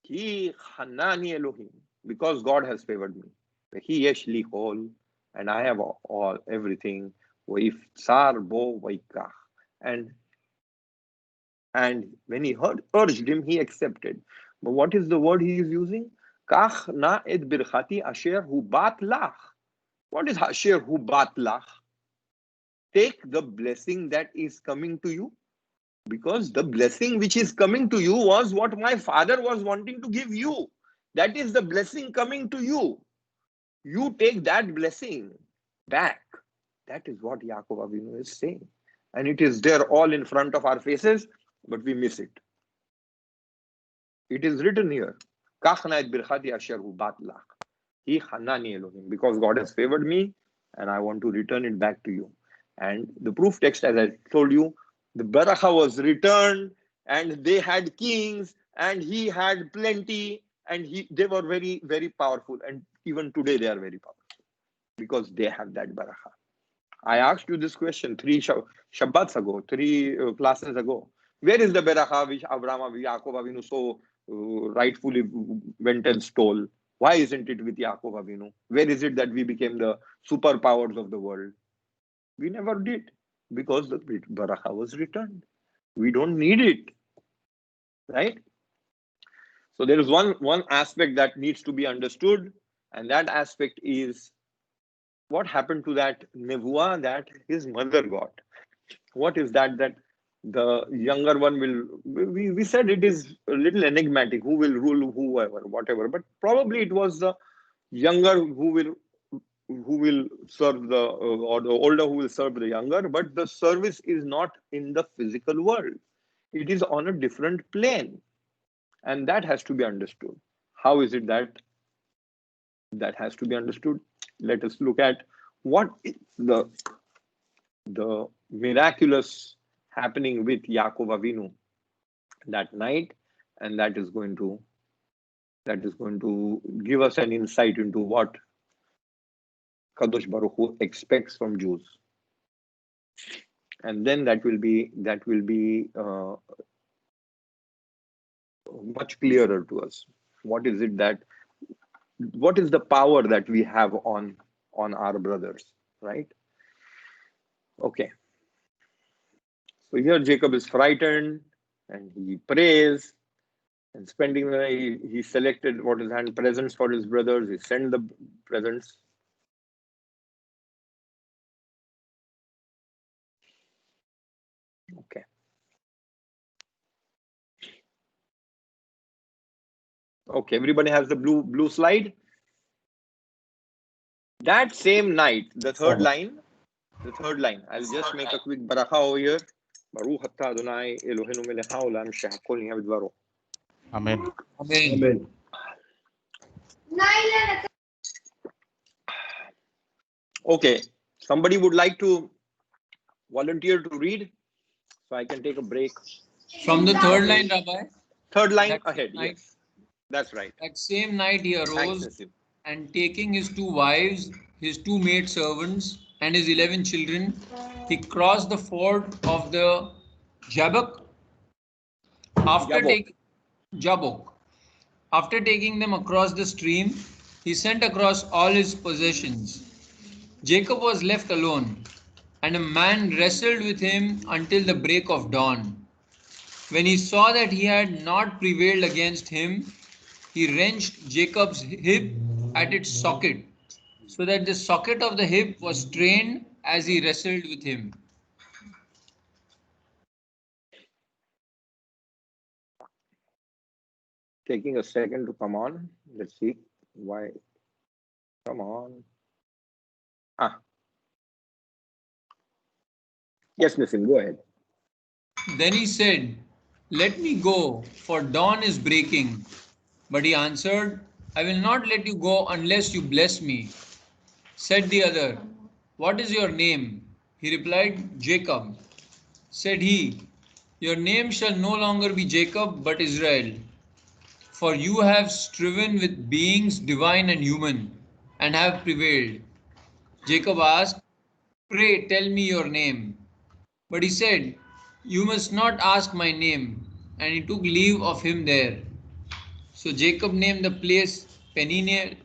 Ki chanani Elohim, because God has favored me. He yesh li kol, and I have all everything. Tsar bo vaikach, and when he urged him, he accepted. But what is the word he is using? Kach na et birchati asher hubat lach. What is asher hubat lach? Take the blessing that is coming to you, because the blessing which is coming to you was what my father was wanting to give you. That is the blessing coming to you. You take that blessing back. That is what Yaakov Avinu is saying. And it is there all in front of our faces, but we miss it. It is written here, because God has favored me and I want to return it back to you. And the proof text, as I told you, the baracha was returned and they had kings and he had plenty and they were very, very powerful. And even today they are very powerful because they have that barakah. I asked you this question 3 Shabbats ago, 3 classes ago. Where is the barakah which Abraham, Yaakov Avinu so rightfully went and stole? Why isn't it with Yaakov Avinu? Where is it that we became the superpowers of the world? We never did, because the barakah was returned. We don't need it, right? So there is one aspect that needs to be understood, and that aspect is what happened to that nevuah that his mother got. What is that the younger one will, we said it is a little enigmatic, who will rule whoever, whatever, but probably it was the younger who will serve the, or the older who will serve the younger, but the service is not in the physical world. It is on a different plane, and that has to be understood. How is it that has to be understood? Let us look at what is the miraculous happening with Yaakov Avinu that night, and that is going to give us an insight into what Kadosh Baruch Hu expects from Jews, and then that will be much clearer to us. What is the power that we have on our brothers, right? Okay. So here Jacob is frightened and he prays, and spending the night, he selected what is hand presents for his brothers. He sent the presents. Okay. Okay, everybody has the blue slide. That same night, the third line, I'll just make a quick baracha over here. Baruch atah Adonai Eloheinu melech haolam shehakol nהיה b'dvaro. Amen. Amen. Okay, somebody would like to volunteer to read, so I can take a break. From the third line, Rabbi. Third line That ahead, night, yes. That's right. That same night he Thanks, arose, Nasim. and taking his 2 wives, his 2 maidservants, and his 11 children, he crossed the ford of the Jabbok. Jabbok. After taking them across the stream, he sent across all his possessions. Jacob was left alone, and a man wrestled with him until the break of dawn. When he saw that he had not prevailed against him, he wrenched Jacob's hip at its socket, so that the socket of the hip was strained as he wrestled with him. Taking a second to come on. Let's see why. Come on. Yes, Nasim, go ahead. Then he said, "Let me go, for dawn is breaking." But he answered, "I will not let you go unless you bless me." Said the other, "What is your name?" He replied, "Jacob." Said he, "Your name shall no longer be Jacob, but Israel. For you have striven with beings divine and human, and have prevailed." Jacob asked, "Pray tell me your name." But he said, "You must not ask my name." And he took leave of him there. So Jacob named the place Peniel,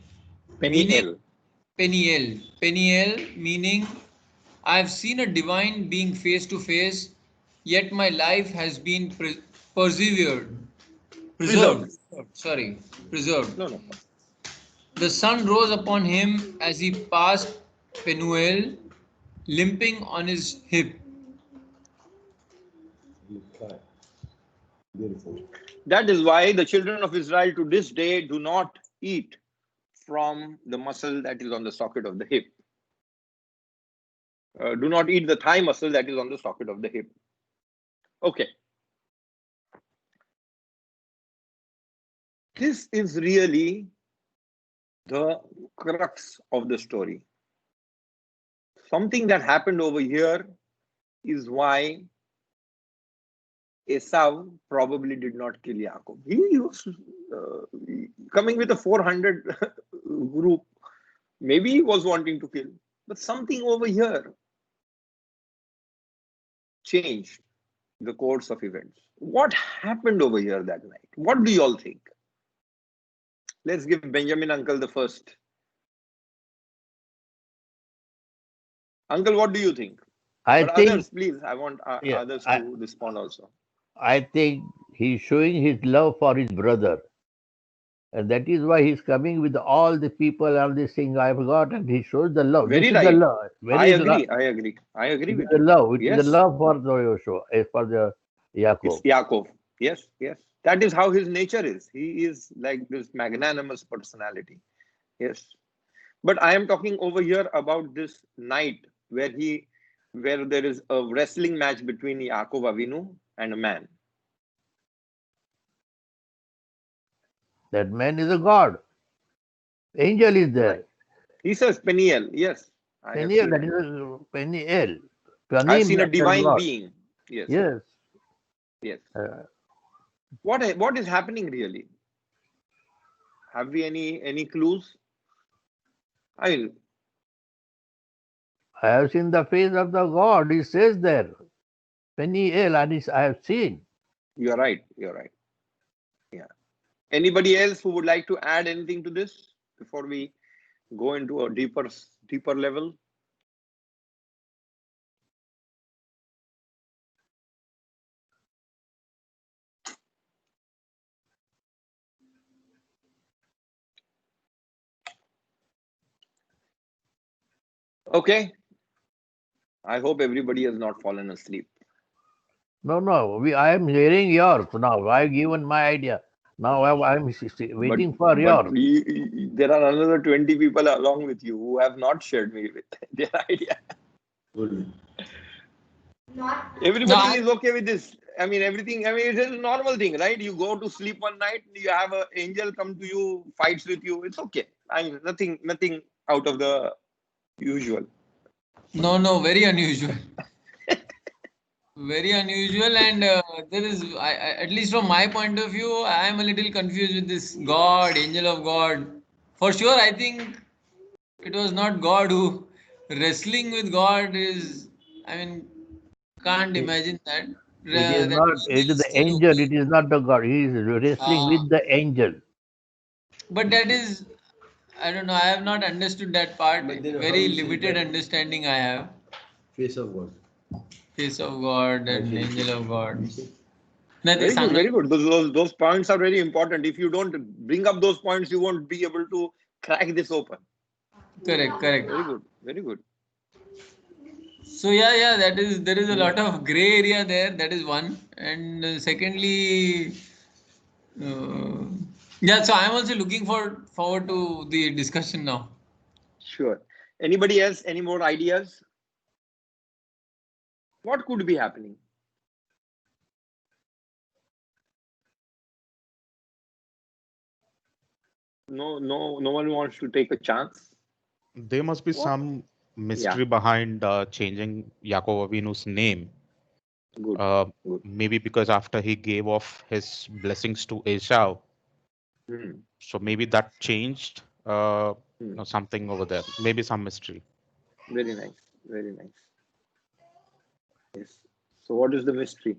Peniel. meaning, "I have seen a divine being face to face, yet my life has been preserved. No. The sun rose upon him as he passed Penuel, limping on his hip. That is why the children of Israel to this day do not eat from the muscle that is on the socket of the hip. Do not eat the thigh muscle that is on the socket of the hip. Okay. This is really the crux of the story. Something that happened over here is why Esau probably did not kill Yaakov. He was coming with a 400 group. Maybe he was wanting to kill, but something over here changed the course of events. What happened over here that night? What do you all think? Let's give Benjamin uncle the first. Uncle, what do you think? I But think, others, please, I want yeah, others to respond also. I think he's showing his love for his brother. And that is why he's coming with all the people, all these things I forgot, and he shows the love. Very This is the right. love. I Very agree. I agree. I agree it is with the you. love. It is the Yes, love for the Joshua, for the it's Yaakov. Yaakov. Yes, yes. That is how his nature is. He is like this magnanimous personality. Yes. But I am talking over here about this night where there is a wrestling match between Yaakov Avinu and a man. That man is a god. Angel is there. Right. He says Peniel. Yes, I have Peniel, seen that it. is a Peniel. I've Panim, seen a that's divine God. being. Yes, Yes. yes. Uh, What is happening really? Have we any clues? I mean, I have seen the face of the God. He says there. Peniel, and I have seen. you're right. You're right. Yeah. Anybody else who would like to add anything to this before we go into a deeper level? Okay. I hope everybody has not fallen asleep. No. I am hearing yours now. I have given my idea. Now I'm But waiting for yours. there are another 20 people along with you who have not shared me with their idea. Good. Everybody is okay with this. I mean, everything. I mean, it is a normal thing, right? You go to sleep one night, you have an angel come to you, fights with you. It's okay. I mean, nothing out of the usual. No, very unusual. Very unusual, and there is, at least from my point of view, I am a little confused with this God, angel of God. For sure, I think it was not God who wrestling with God is. I mean, can't It, imagine that. it is That not. It angel is is the still angel. okay. It is not the God. He is wrestling Ah, with the angel. but that is, I don't know. I have not understood that part. But then how Very you say limited that understanding I have. face of God? Face of God I and say angel of God. you say Nothing. Very good, सांगणार. very good. Those points are very important. If you don't bring up those points, you won't be able to crack this open. Correct, correct. Very good, very good. So yeah, that is, there is a lot of gray area there. That is one, and secondly, uh, yeah. So I'm also looking forward to the discussion now. Sure. Anybody else? Any more ideas? What could be happening? No one wants to take a chance. There must be What? some Yeah, mystery behind changing Yaakov Avinu's name. good, Uh, good. Maybe because after he gave off his blessings to Esau, Hmm, so maybe that changed hmm. something over there. Maybe some mystery. Very nice, very nice. Yes. So what is the mystery?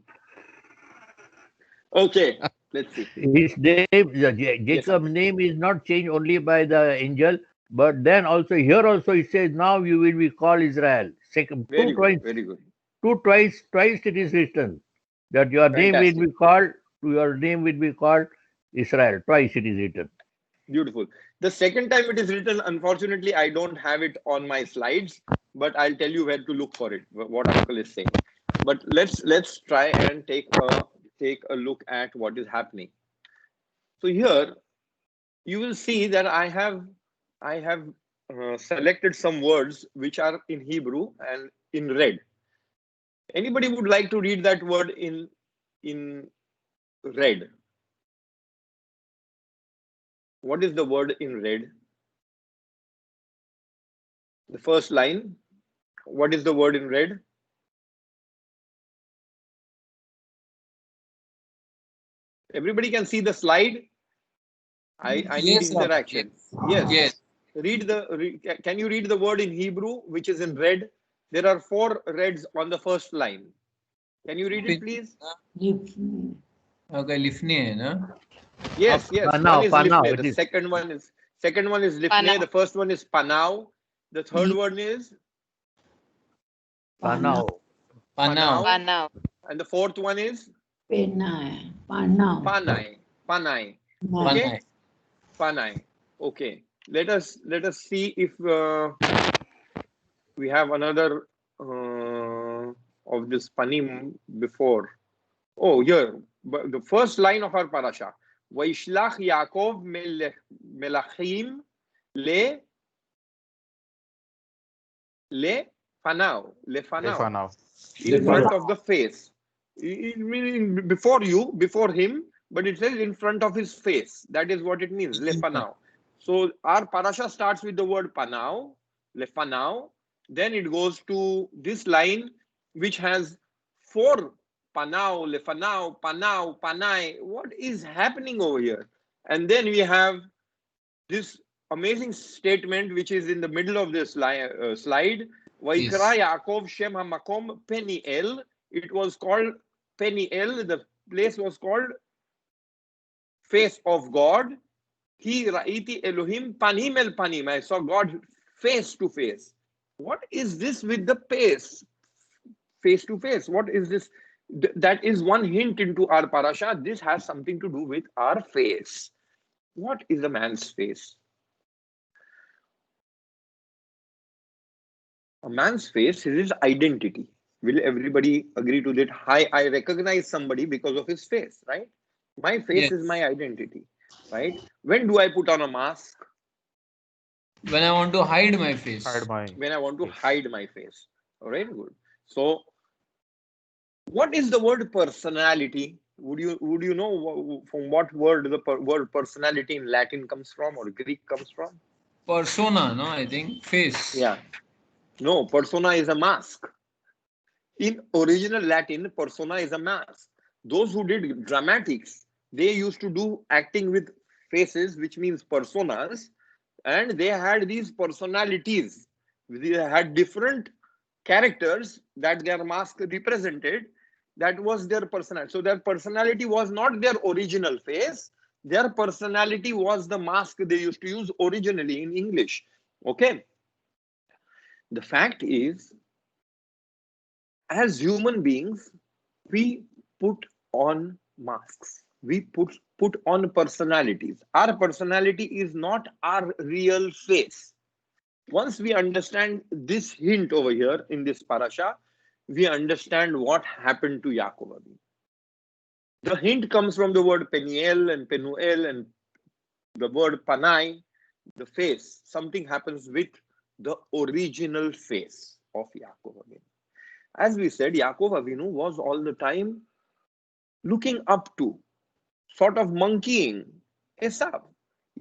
Okay, let's see. His name, Yes, Jacob's uncle. name is not changed only by the angel, but then also here also it says now you will be called Israel. Second, Very good, very good. twice it is written that Fantastic. your name will be called Israel. Twice it is written. Beautiful. The second time it is written, unfortunately, I don't have it on my slides, but I'll tell you where to look for it, what uncle is saying. But let's try and take a look at what is happening. So here you will see that I have selected some words which are in Hebrew and in red. Anybody would like to read that word in red? What is the word in red? The first line. What is the word in red? Everybody can see the slide. I need Yes, Rabbi. interaction. Yes. Yes. Can you read the word in Hebrew, which is in red? There are 4 reds on the first line. Can you read it, please? Okay, lifne hai na? Yes, yes. Panau, One is Panau, lifne. it The is. second one is lifne. Panau. The first one is panau. The third one is Panau. Panau. Panau. and the fourth one is Penai, Panau, panai. Panai. Panai. Okay, panai. Okay. Let us see if we have another of this panim before. Oh, here, the first line of our parasha. Vaishlach Yaakov melachim le fanau. In front of the face. It means before him, but it says in front of his face. That is what it means, lefanau. So our parasha starts with the word panau, lefanau. Then it goes to this line, which has 4 panau, lefanau, panau, panai. What is happening over here? And then we have this amazing statement, which is in the middle of this slide. Vaikra Yaakov Shem Hamakom Peniel. It was called Peniel. The place was called Face of God. He Ra'iti Elohim Panim El Panim. I saw God face to face. What is this with the face to face? What is this? That is one hint into our parasha. This has something to do with our face. What is a man's face? A man's face is his identity. Will everybody agree to that? I recognize somebody because of his face, right? My face is my identity, right? When do I put on a mask? When I want to hide my face. When I want to hide my face. All right, good. So, what is the word personality? Would you know from what word the word personality in Latin comes from or Greek comes from? Persona, no, I think. Face. Yeah. No, persona is a mask. In original Latin, persona is a mask. Those who did dramatics, they used to do acting with faces, which means personas, and they had these personalities. They had different characters that their mask represented. That was their personality. So their personality was not their original face. Their personality was the mask they used to use originally in English. Okay. The fact is, as human beings, we put on masks. We put on personalities. Our personality is not our real face. Once we understand this hint over here in this parasha, we understand what happened to Yaakov. The hint comes from the word Peniel and Penuel and the word Panai, the face. Something happens with the original face of Yaakov. As we said, Yaakov Avinu was all the time looking up to, sort of monkeying Esav.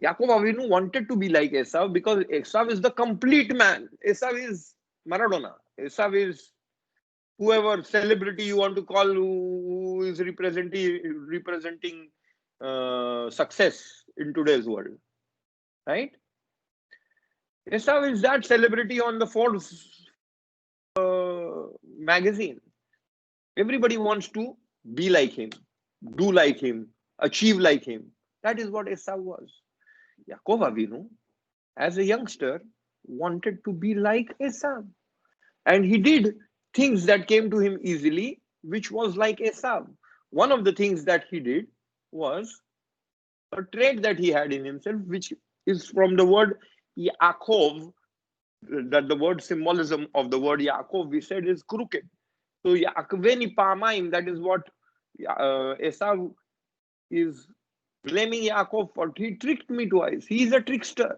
Yaakov Avinu wanted to be like Esav because Esav is the complete man. Esav is Maradona. Esav is whoever celebrity you want to call who is representing success in today's world, right? Esav is that celebrity on the Forbes magazine. Everybody wants to be like him, do like him, achieve like him. That is what Esav was. Yaakov Avinu, as a youngster, wanted to be like Esav. And he did things that came to him easily, which was like Esav. One of the things that he did was a trait that he had in himself, which is from the word Yaakov, that the word symbolism of the word Yaakov, we said, is crooked. So Yaakveni Pamaim, that is what Esav is blaming Yaakov for. He tricked me twice. He is a trickster.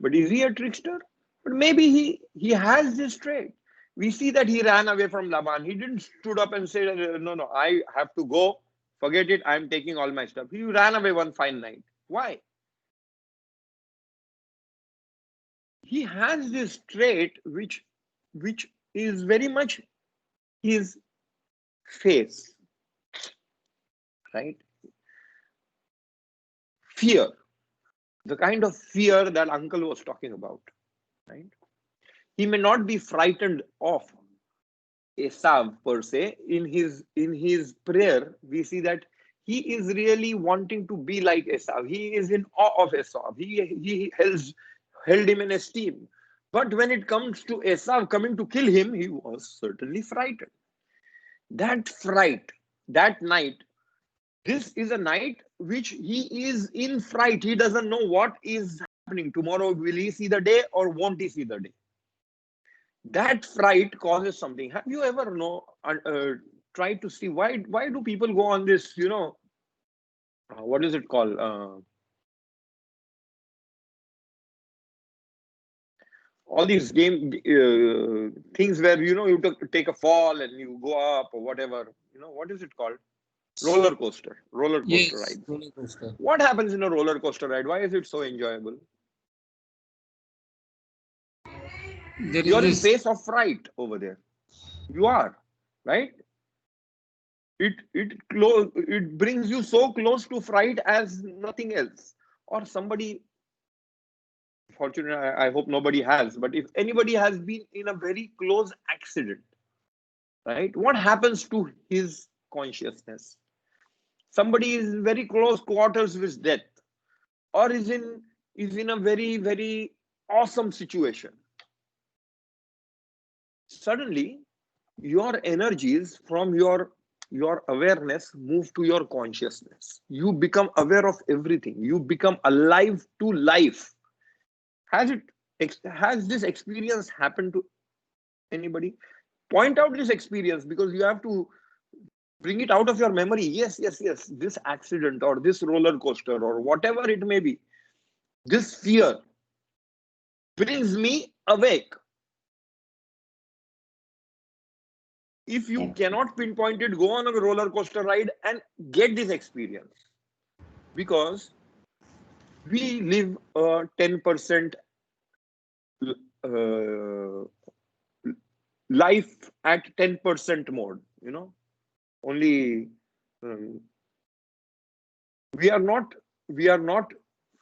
But is he a trickster? But maybe he has this trait. We see that he ran away from Laban. He didn't stood up and say, no, I have to go. Forget it. I'm taking all my stuff. He ran away one fine night. Why? He has this trait which is very much his face, right? fear, the kind of fear that uncle was talking about, right? He may not be frightened of Esav per se. In his prayer, we see that he is really wanting to be like Esav. He is in awe of Esav. He held him in esteem. But when it comes to Esav coming to kill him, he was certainly frightened. That fright, that night, this is a night which he is in fright. He doesn't know what is happening. Tomorrow, will he see the day or won't he see the day? That fright causes something. Have you ever tried to see why do people go on this, what is it called? All these game things where you take a fall and you go up or whatever. What is it called? Roller coaster Yes, ride. roller coaster. What happens in a roller coaster ride? Why is it so enjoyable? There You're in is this. face of fright over there. You are, right? It brings you so close to fright as nothing else. Or somebody, fortunately, I hope nobody has, but if anybody has been in a very close accident, right? What happens to his consciousness? Somebody is very close quarters with death, or is in a very, very awesome situation. Suddenly, your energies from your awareness move to your consciousness. You become aware of everything. You become alive to life. Has this experience happened to anybody? Point out this experience, because you have to bring it out of your memory. Yes, this accident or this roller coaster or whatever it may be, this fear brings me awake. If you cannot pinpoint it, go on a roller coaster ride and get this experience. Because we live a 10% life at 10% mode, only we are not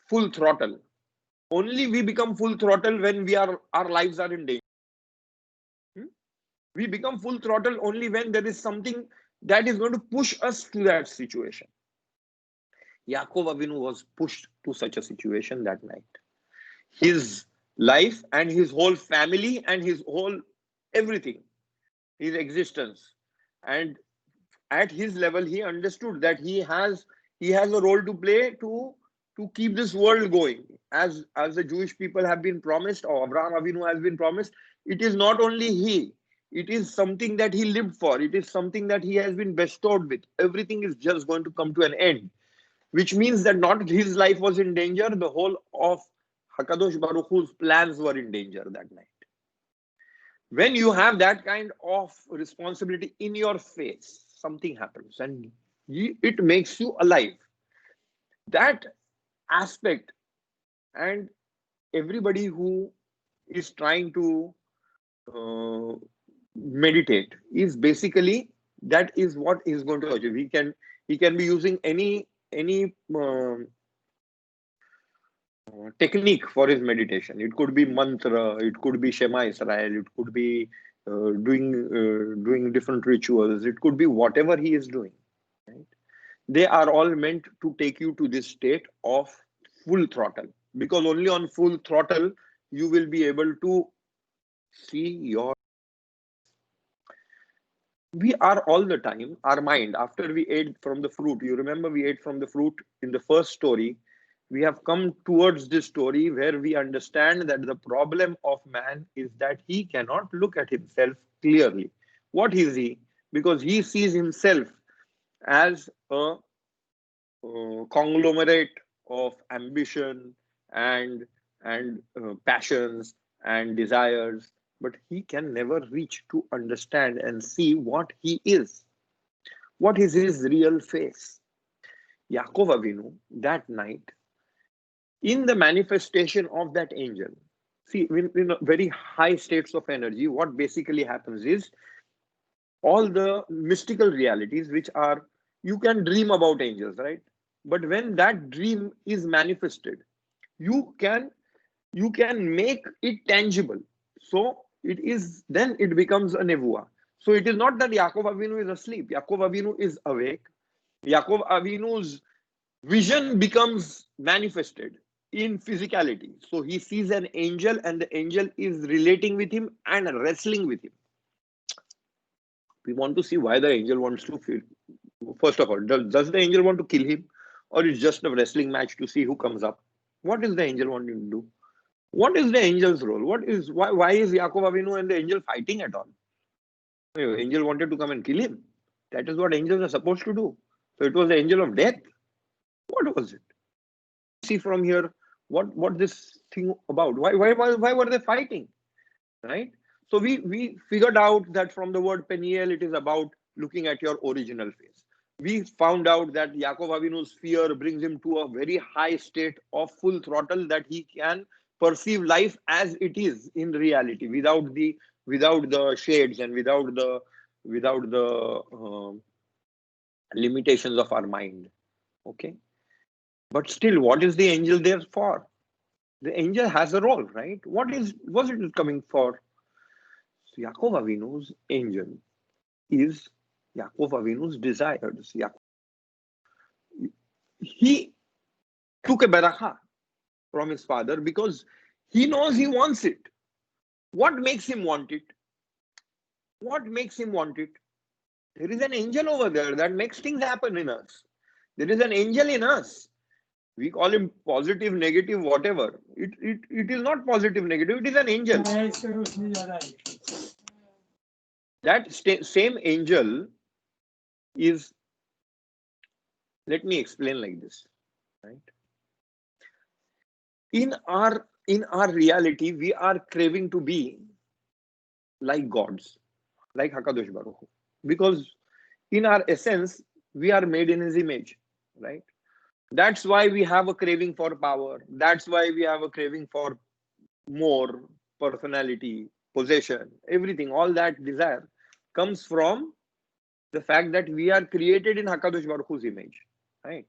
full throttle. Only we become full throttle when our lives are in danger. We become full throttle only when there is something that is going to push us to that situation. Yaakov Avinu was pushed to such a situation that night. His life and his whole family and his whole everything, his existence, and at his level, he understood that he has a role to play to keep this world going, as the Jewish people have been promised, or Abraham Avinu has been promised. It is not only he; it is something that he lived for. It is something that he has been bestowed with. Everything is just going to come to an end, which means that not his life was in danger. The whole of Hakadosh Baruch Hu's plans were in danger that night. When you have that kind of responsibility in your face, something happens and it makes you alive. That aspect, and everybody who is trying to meditate is basically, that is what is going to achieve. He can be using any technique for his meditation. It could be mantra, it could be Shema Israel, it could be doing different rituals, it could be whatever he is doing. Right? They are all meant to take you to this state of full throttle, because only on full throttle you will be able to see your. We are all the time, our mind, after we ate from the fruit, you remember we ate from the fruit in the first story. We have come towards this story where we understand that the problem of man is that he cannot look at himself clearly. What is he? Because he sees himself as a conglomerate of ambition and passions and desires, but he can never reach to understand and see what he is. What is his real face? Yaakov Avinu, that night, in the manifestation of that angel, see, in very high states of energy, what basically happens is all the mystical realities, which are, you can dream about angels, right? But when that dream is manifested, you can make it tangible. So then it becomes a nevuah. So it is not that Yaakov Avinu is asleep. Yaakov Avinu is awake. Yaakov Avinu's vision becomes manifested in physicality. So he sees an angel, and the angel is relating with him and wrestling with him. We want to see why the angel wants to feel. First of all, does the angel want to kill him, or is just a wrestling match to see who comes up? What is the angel wanting to do? What is the angel's role? Why is Yaakov Avinu and the angel fighting at all? The angel wanted to come and kill him. That is what angels are supposed to do. So it was the angel of death. What was it? See from here what this thing about? Why were they fighting? Right? So we figured out that from the word Peniel, it is about looking at your original face. We found out that Yaakov Avinu's fear brings him to a very high state of full throttle, that he can perceive life as it is in reality, without the shades and without the limitations of our mind. Okay, but still, what is the angel there for? The angel has a role, right? Was it coming for? So Yaakov Avinu's angel is Yaakov Avinu's desires. He took a beracha from his father because he knows he wants it. What makes him want it? What makes him want it? There is an angel over there that makes things happen in us. There is an angel in us. We call him positive, negative, whatever. It is not positive, negative. It is an angel. That same angel is, let me explain like this, right? In our reality, we are craving to be like gods, like Hakadosh Baruch Hu, because in our essence, we are made in his image, right? That's why we have a craving for power. That's why we have a craving for more personality, possession, everything. All that desire comes from the fact that we are created in Hakadosh Baruch Hu's image, right?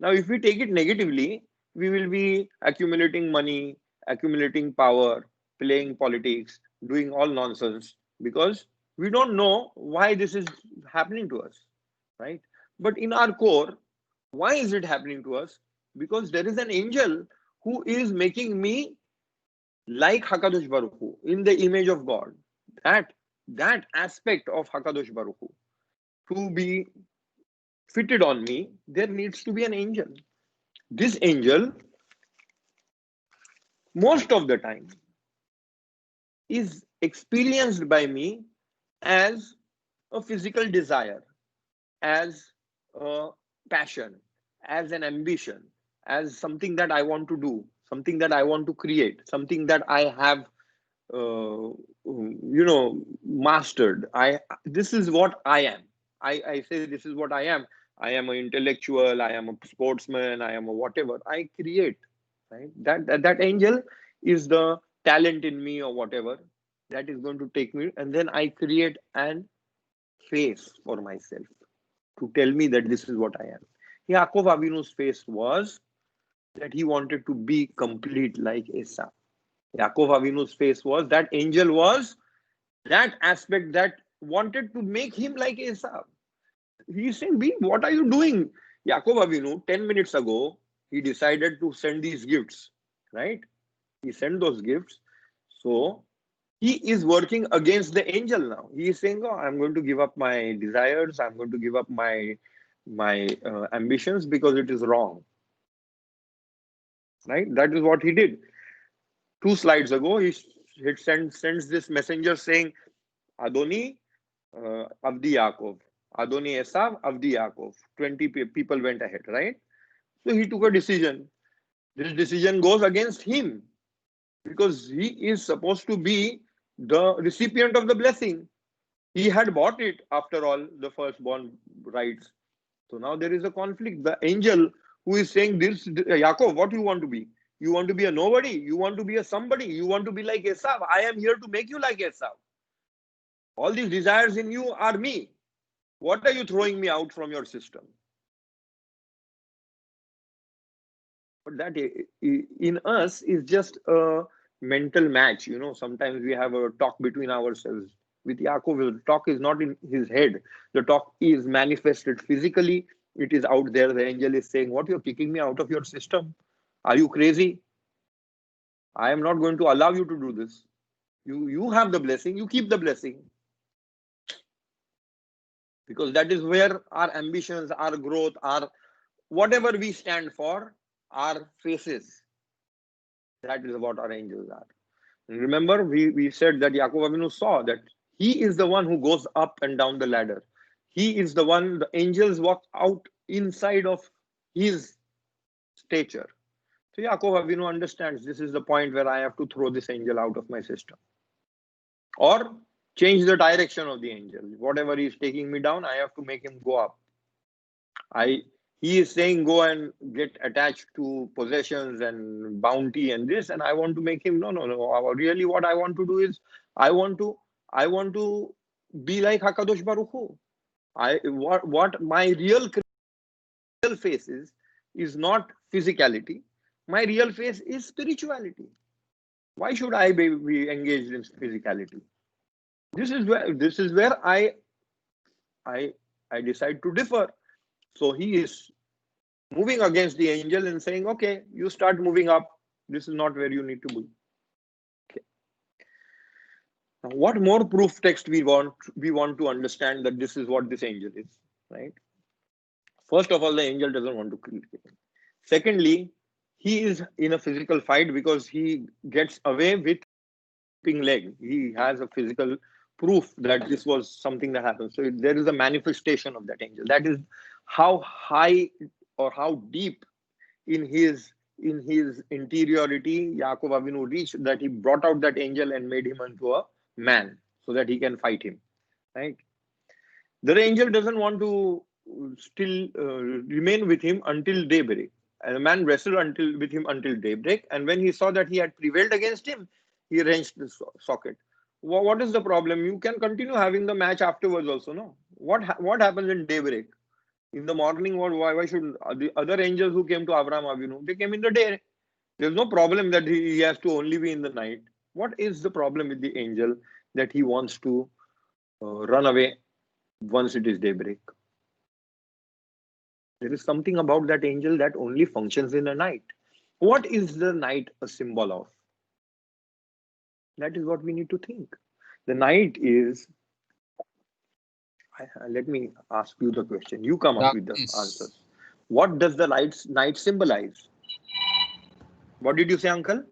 Now, if we take it negatively, we will be accumulating money, accumulating power, playing politics, doing all nonsense, because we don't know why this is happening to us, right? But in our core, why is it happening to us? Because there is an angel who is making me like Hakadosh Baruch Hu, in the image of God. That aspect of Hakadosh Baruch Hu, to be fitted on me, there needs to be an angel. This angel, most of the time, is experienced by me as a physical desire, as a passion, as an ambition, as something that I want to do, something that I want to create, something that I have mastered. This is what I am. I say this is what I am. I am an intellectual, I am a sportsman, I am a whatever. I create, right? That angel is the talent in me or whatever that is going to take me, and then I create an face for myself to tell me that this is what I am. Yaakov Avinu's face was that he wanted to be complete like Esau. Yaakov Avinu's face was, that angel was that aspect that wanted to make him like Esau. He's saying, what are you doing? Yaakov Avinu, 10 minutes ago, he decided to send these gifts, right? He sent those gifts. So he is working against the angel now. He is saying, I'm going to give up my desires. I'm going to give up my ambitions because it is wrong. Right? That is what he did. 2 slides ago, he sends this messenger saying, Adoni Avdi Yaakov. Adoni Esav Avdi Yaakov. 20 people went ahead, right? So he took a decision. This decision goes against him because he is supposed to be the recipient of the blessing. He had bought it, after all, the firstborn rights. So now there is a conflict. The angel who is saying this, Yaakov, what you want to be? You want to be a nobody? You want to be a somebody? You want to be like Esav? I am here to make you like Esav. All these desires in you are me. What are you throwing me out from your system? But that in us is just a mental match. Sometimes we have a talk between ourselves. With Yaakov, the talk is not in his head. The talk is manifested physically. It is out there. The angel is saying, "What, you're kicking me out of your system? Are you crazy? I am not going to allow you to do this. You have the blessing. You keep the blessing." Because that is where our ambitions, our growth, our whatever we stand for, our faces. That is what our angels are. And remember, we said that Yaakov Avinu saw that he is the one who goes up and down the ladder. He is the one, the angels walk out inside of his stature. So Yaakov Avinu understands this is the point where I have to throw this angel out of my system. Or change the direction of the angel. Whatever he is taking me down, I have to make him go up. He is saying go and get attached to possessions and bounty and this, and I want to make him no. Really, what I want to do is I want to be like Hakadosh Baruch Hu. What my real face is not physicality. My real face is spirituality. Why should I be engaged in physicality? This is where I decide to differ. So he is moving against the angel and saying, okay, you start moving up. This is not where you need to be. Okay. Now, what more proof text we want to understand that this is what this angel is, right? First of all, the angel doesn't want to kill him. Secondly, he is in a physical fight because he gets away with leg. He has a physical proof that this was something that happened. So there is a manifestation of that angel. That is how high or how deep in his interiority Yaakov Avinu reached, that he brought out that angel and made him into a man so that he can fight him. Right? The angel doesn't want to still remain with him until daybreak. And the man wrestled with him until daybreak. And when he saw that he had prevailed against him, he wrenched the socket. What is the problem? You can continue having the match afterwards also, no? What happens in daybreak? In the morning, why should the other angels who came to Abraham Avinu, they came in the day. There's no problem that he has to only be in the night. What is the problem with the angel that he wants to run away once it is daybreak? There is something about that angel that only functions in the night. What is the night a symbol of? That is what we need to think. The night is, let me ask you the question. You come up with the answers. What does the night symbolize? What did you say, uncle?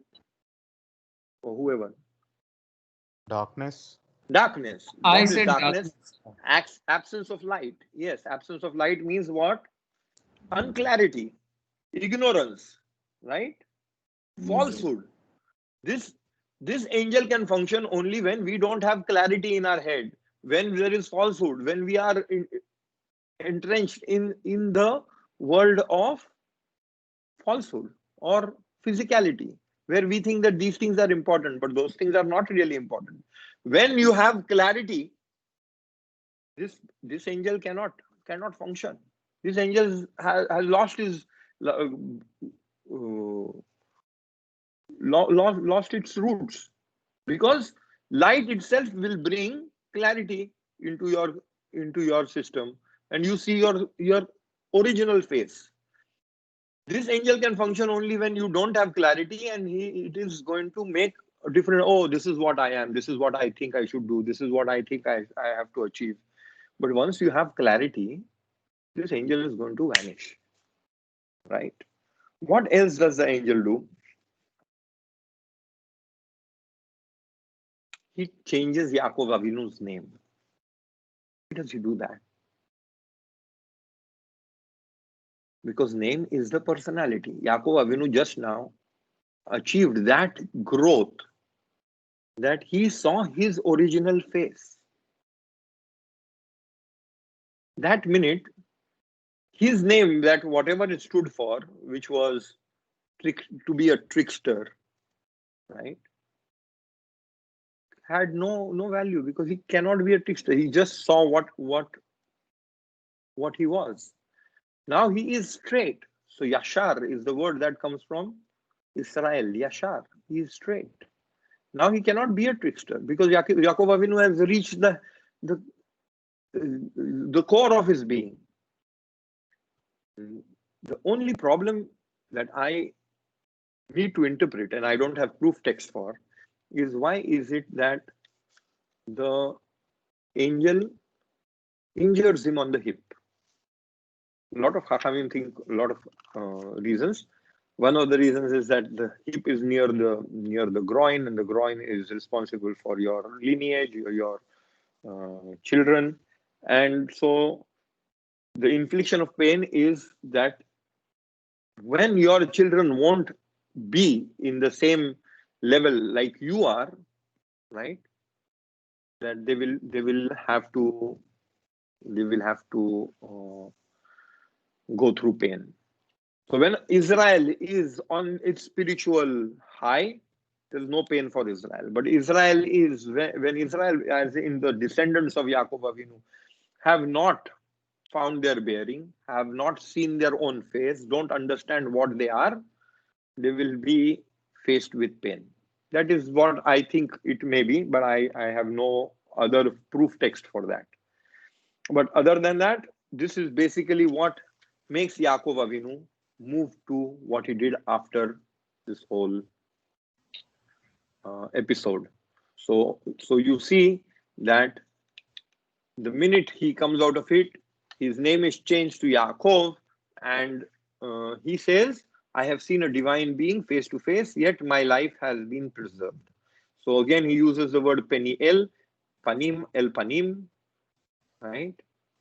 Or whoever? Darkness. Darkness. I What said is darkness? Absence of light. Yes, absence of light means what? Unclarity, ignorance, right? Falsehood. This angel can function only when we don't have clarity in our head, when there is falsehood, when we are entrenched in the world of falsehood or physicality, where we think that these things are important, but those things are not really important. When you have clarity, this angel cannot function. This angel has lost his lost its roots, because light itself will bring clarity into your system, and you see your original face. This angel can function only when you don't have clarity, and it is going to make a different. Oh, this is what I am. This is what I think I should do. This is what I think I have to achieve. But once you have clarity, this angel is going to vanish. Right? What else does the angel do? He changes Yaakov Avinu's name. Why does he do that? Because name is the personality. Yaakov Avinu just now achieved that growth, that he saw his original face. That minute, his name, that whatever it stood for, which was to be a trickster, right, had no value, because he cannot be a trickster. He just saw what he was. Now he is straight. So Yashar is the word that comes from Israel. Yashar, he is straight. Now he cannot be a trickster because Yaakov Avinu has reached the core of his being. The only problem that I need to interpret, and I don't have proof text for, is why is it that the angel injures him on the hip? A lot of Chachamim think a lot of reasons. One of the reasons is that the hip is near the groin, and the groin is responsible for your lineage, your children, and so the infliction of pain is that when your children won't be in the same level like you are, right? That they will have to go through pain. So when Israel is on its spiritual high, there's no pain for Israel. But Israel is when Israel, as in the descendants of Yaakov Avinu, have not found their bearing, have not seen their own face, don't understand what they are, they will be faced with pain. That is what I think it may be, but I have no other proof text for that. But other than that, this is basically what makes Yaakov Avinu move to what he did after this whole episode. So you see that the minute he comes out of it, his name is changed to Yaakov, and he says, I have seen a divine being face to face, yet my life has been preserved. So again, he uses the word Peniel, Panim, El Panim, right?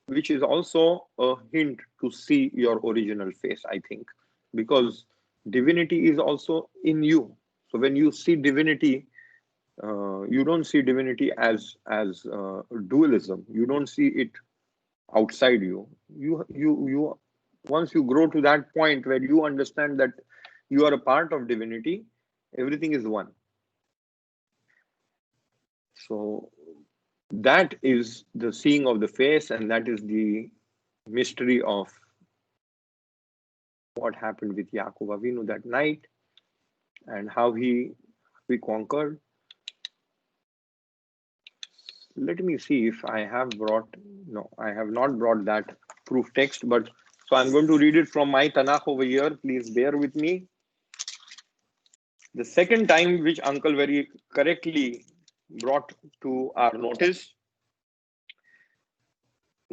Which is also a hint to see your original face, I think, because divinity is also in you. So when you see divinity, you don't see divinity as dualism. You don't see it outside you. You once you grow to that point where you understand that you are a part of divinity, everything is one. So that is the seeing of the face, and that is the mystery of what happened with Yaakov Avinu that night and how we conquered. Let me see if I have brought, no, I have not brought that proof text, but so I'm going to read it from my Tanakh over here. Please bear with me. The second time, which Uncle very correctly brought to our notice,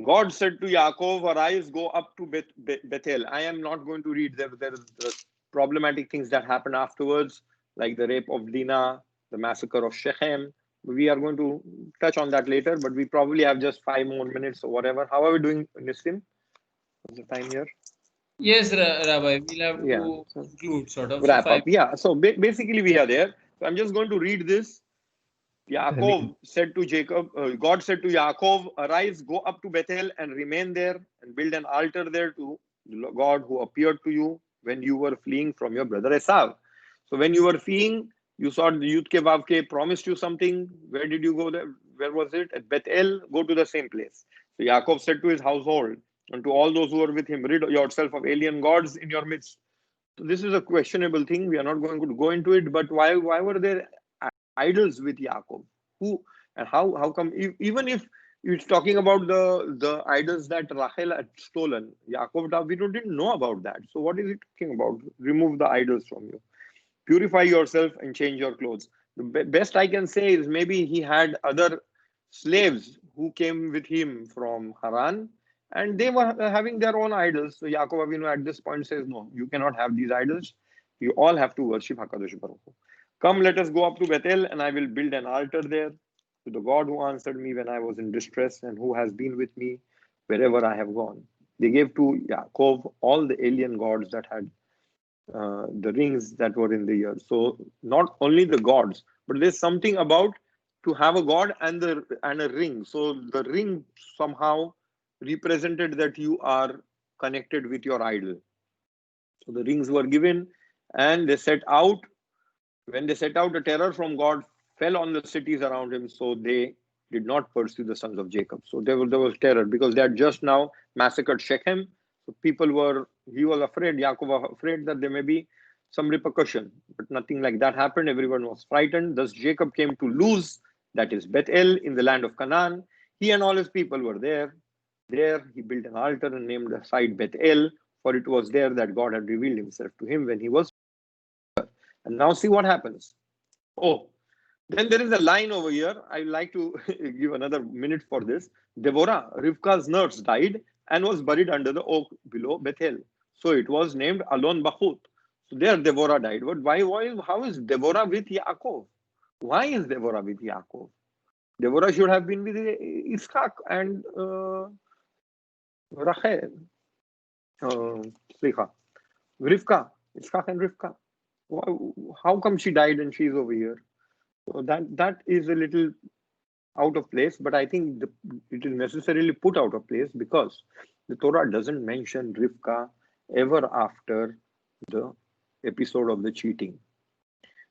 God said to Yaakov, arise, go up to Bethel. I am not going to read. There the problematic things that happened afterwards, like the rape of Dinah, the massacre of Shechem. We are going to touch on that later, but we probably have just 5 more minutes or whatever. How are we doing, Nissim? What's the time here? Yes, Rabbi, we'll have to So conclude sort of. wrap up. Yeah, so basically we are there. So I'm just going to read this. Yaakov said to Jacob, God said to Yaakov, arise, go up to Bethel and remain there and build an altar there to God who appeared to you when you were fleeing from your brother Esau. So when you were fleeing, you saw the Yud Ke Vav Ke promised you something. Where did you go there? Where was it? At Bethel, go to the same place. So Yaakov said to his household and to all those who were with him, rid yourself of alien gods in your midst. So this is a questionable thing. We are not going to go into it, but why were there idols with Yaakov? Who and how come, even if it's talking about the idols that Rachel had stolen, Yaakov, we didn't know about that. So what is it talking about? Remove the idols from you. Purify yourself and change your clothes. The best I can say is maybe he had other slaves who came with him from Haran, and they were having their own idols. So Yaakov Avinu at this point says, no, you cannot have these idols. You all have to worship HaKadosh Baruch Hu. Come, let us go up to Bethel, and I will build an altar there to the God who answered me when I was in distress and who has been with me wherever I have gone. They gave to Yaakov all the alien gods that had the rings that were in the ear. So not only the gods, but there's something about to have a god and a ring. So the ring somehow represented that you are connected with your idol. So the rings were given, and they set out. When they set out, a terror from God fell on the cities around him, so they did not pursue the sons of Jacob. So there was terror because they had just now massacred Shechem. So he was afraid, Yaakov was afraid that there may be some repercussion, but nothing like that happened. Everyone was frightened. Thus Jacob came to Luz, that is Bethel, in the land of Canaan. He and all his people were there. There he built an altar and named the site Bethel, for it was there that God had revealed himself to him when he was. And now see what happens. Oh, then there is a line over here. I would like to give another minute for this. Deborah, Rivka's nurse, died and was buried under the oak below Bethel. So it was named Alon Bachut. So there Deborah died. But how is Deborah with Yaakov? Why is Deborah with Yaakov? Deborah should have been with Ishaq and Rachel. Rivka. Ishaq and Rivka. How come she died and she's over here? So that is a little out of place, but I think it is necessarily put out of place because the Torah doesn't mention Rivka ever after the episode of the cheating,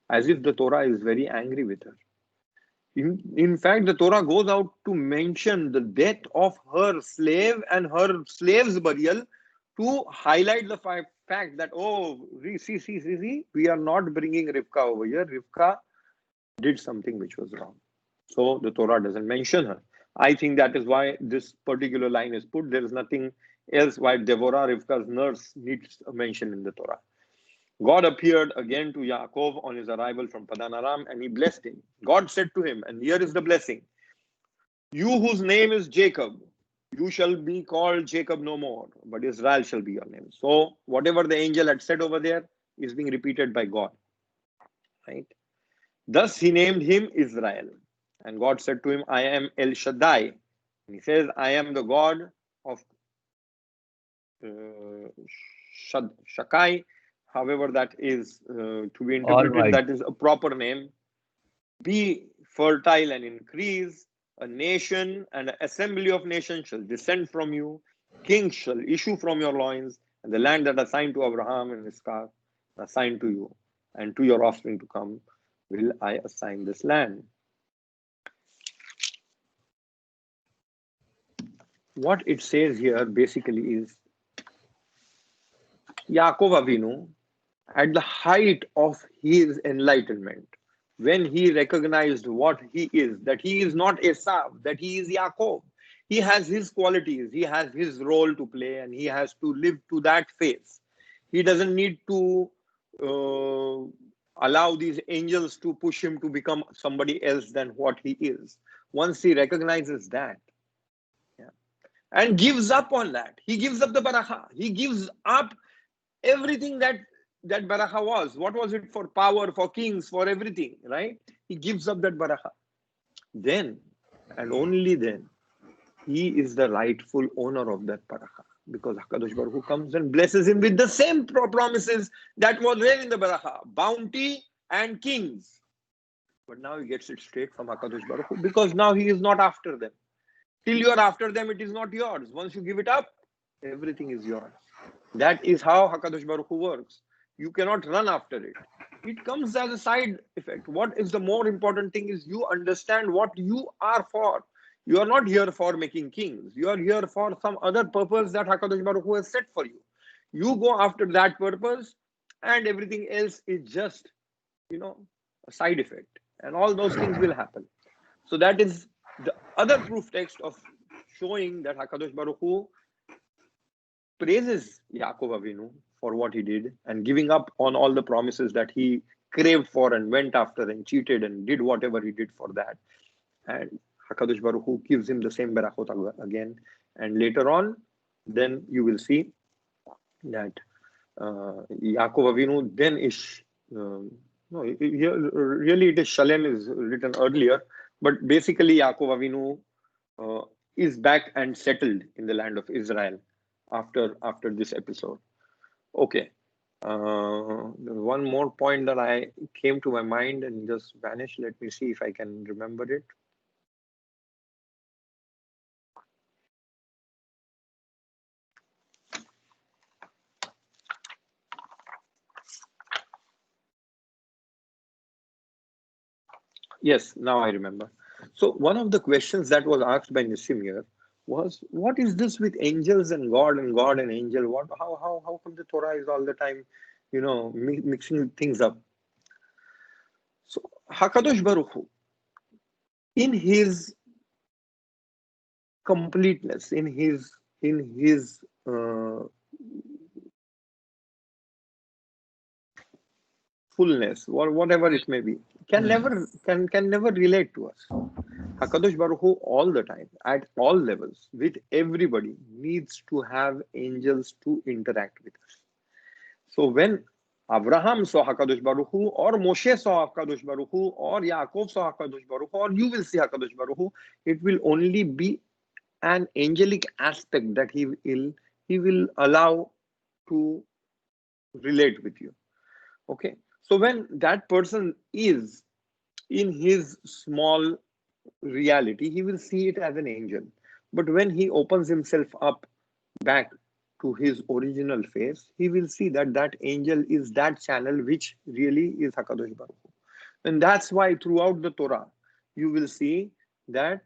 as if the Torah is very angry with her. In fact, the Torah goes out to mention the death of her slave and her slave's burial to highlight the fact that, oh, see, we are not bringing Rivka over here. Rivka did something which was wrong. So the Torah doesn't mention her. I think that is why this particular line is put. There is nothing else why Deborah, Rivka's nurse, needs a mention in the Torah. God appeared again to Yaakov on his arrival from Padan Aram and he blessed him. God said to him, and here is the blessing: you whose name is Jacob, you shall be called Jacob no more, but Israel shall be your name. So whatever the angel had said over there is being repeated by God. Right? Thus he named him Israel. And God said to him, I am El Shaddai. And he says, I am the God of Shakai. However, that is to be interpreted, Almighty. that is a proper name. Be fertile and increase. A nation and an assembly of nations shall descend from you. Kings shall issue from your loins. And the land that assigned to Abraham and Isaac assigned to you and to your offspring to come will I assign this land. What it says here basically is Yaakov Avinu, at the height of his enlightenment, when he recognized what he is, that he is not Esav, that he is Yaakov. He has his qualities, he has his role to play, and he has to live to that phase. He doesn't need to allow these angels to push him to become somebody else than what he is. Once he recognizes that, and gives up on that, he gives up the baracha. He gives up everything that baracha was. What was it? For power, for kings, for everything, right? He gives up that baracha. Then, and only then, he is the rightful owner of that baracha. Because HaKadosh Baruch Hu comes and blesses him with the same promises that were there in the baracha. Bounty and kings. But now he gets it straight from HaKadosh Baruch Hu because now he is not after them. Till you are after them, it is not yours. Once you give it up, everything is yours. That is how HaKadosh Baruch Hu works. You cannot run after it. It comes as a side effect. What is the more important thing is you understand what you are for. You are not here for making kings. You are here for some other purpose that HaKadosh Baruch Hu has set for you. You go after that purpose and everything else is just, a side effect. And all those things will happen. So that is the other proof text of showing that HaKadosh Baruch Hu praises Yaakov Avinu for what he did and giving up on all the promises that he craved for and went after and cheated and did whatever he did for that. And HaKadosh Baruch Hu gives him the same berachot again. And later on, then you will see that Yaakov Avinu then is, really it is Shalem is written earlier, but basically Yaakov Avinu is back and settled in the land of Israel after this episode. Okay. One more point that I came to my mind and just vanished. Let me see if I can remember it. Yes, now I remember. So one of the questions that was asked by Nisim here was, what is this with angels and God and God and angel? What? How come the Torah is all the time, mixing things up? So Hakadosh Baruch Hu, in his completeness, in his fullness, or whatever it may be, can never relate to us. Hakadosh Baruch Hu all the time, at all levels, with everybody, needs to have angels to interact with us. So when Abraham saw Hakadosh Baruch Hu, or Moshe saw Hakadosh Baruch Hu, or Yaakov saw Hakadosh Baruch Hu, or you will see Hakadosh Baruch Hu, it will only be an angelic aspect that he will allow to relate with you. Okay, so when that person is in his small reality, he will see it as an angel. But when he opens himself up back to his original face, he will see that that angel is that channel which really is Hakadosh Baruch Hu. And that's why throughout the Torah, you will see that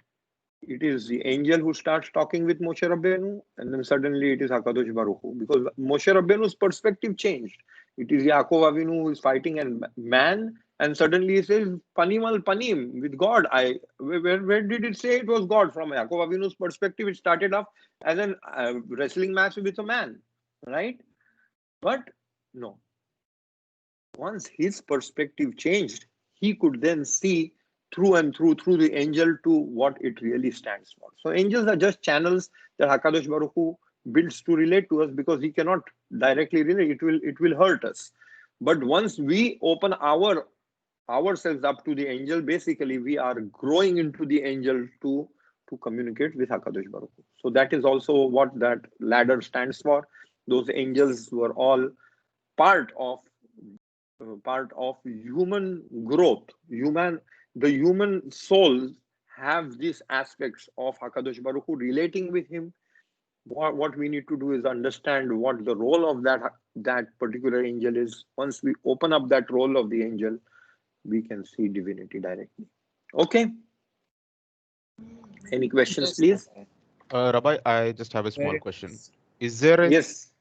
it is the angel who starts talking with Moshe Rabbeinu, and then suddenly it is Hakadosh Baruch Hu, because Moshe Rabbeinu's perspective changed. It is Yaakov Avinu who is fighting a man, and suddenly he says Panim al Panim with God. Where did it say it was God? From Yaakov Avinu's perspective, it started off as a wrestling match with a man, right? But no. Once his perspective changed, he could then see through and through the angel to what it really stands for. So angels are just channels that Hakadosh Baruch Hu builds to relate to us, because he cannot directly relate. It will hurt us. But once we open ourselves up to the angel, basically we are growing into the angel to communicate with Hakadosh Baruch Hu. So that is also what that ladder stands for. Those angels were all part of human growth. The human souls have these aspects of Hakadosh Baruch Hu relating with him. What we need to do is understand what the role of that particular angel is. Once we open up that role of the angel, we can see divinity directly. Okay. Any questions, please? Rabbi, I just have a small question. Is there a Yes.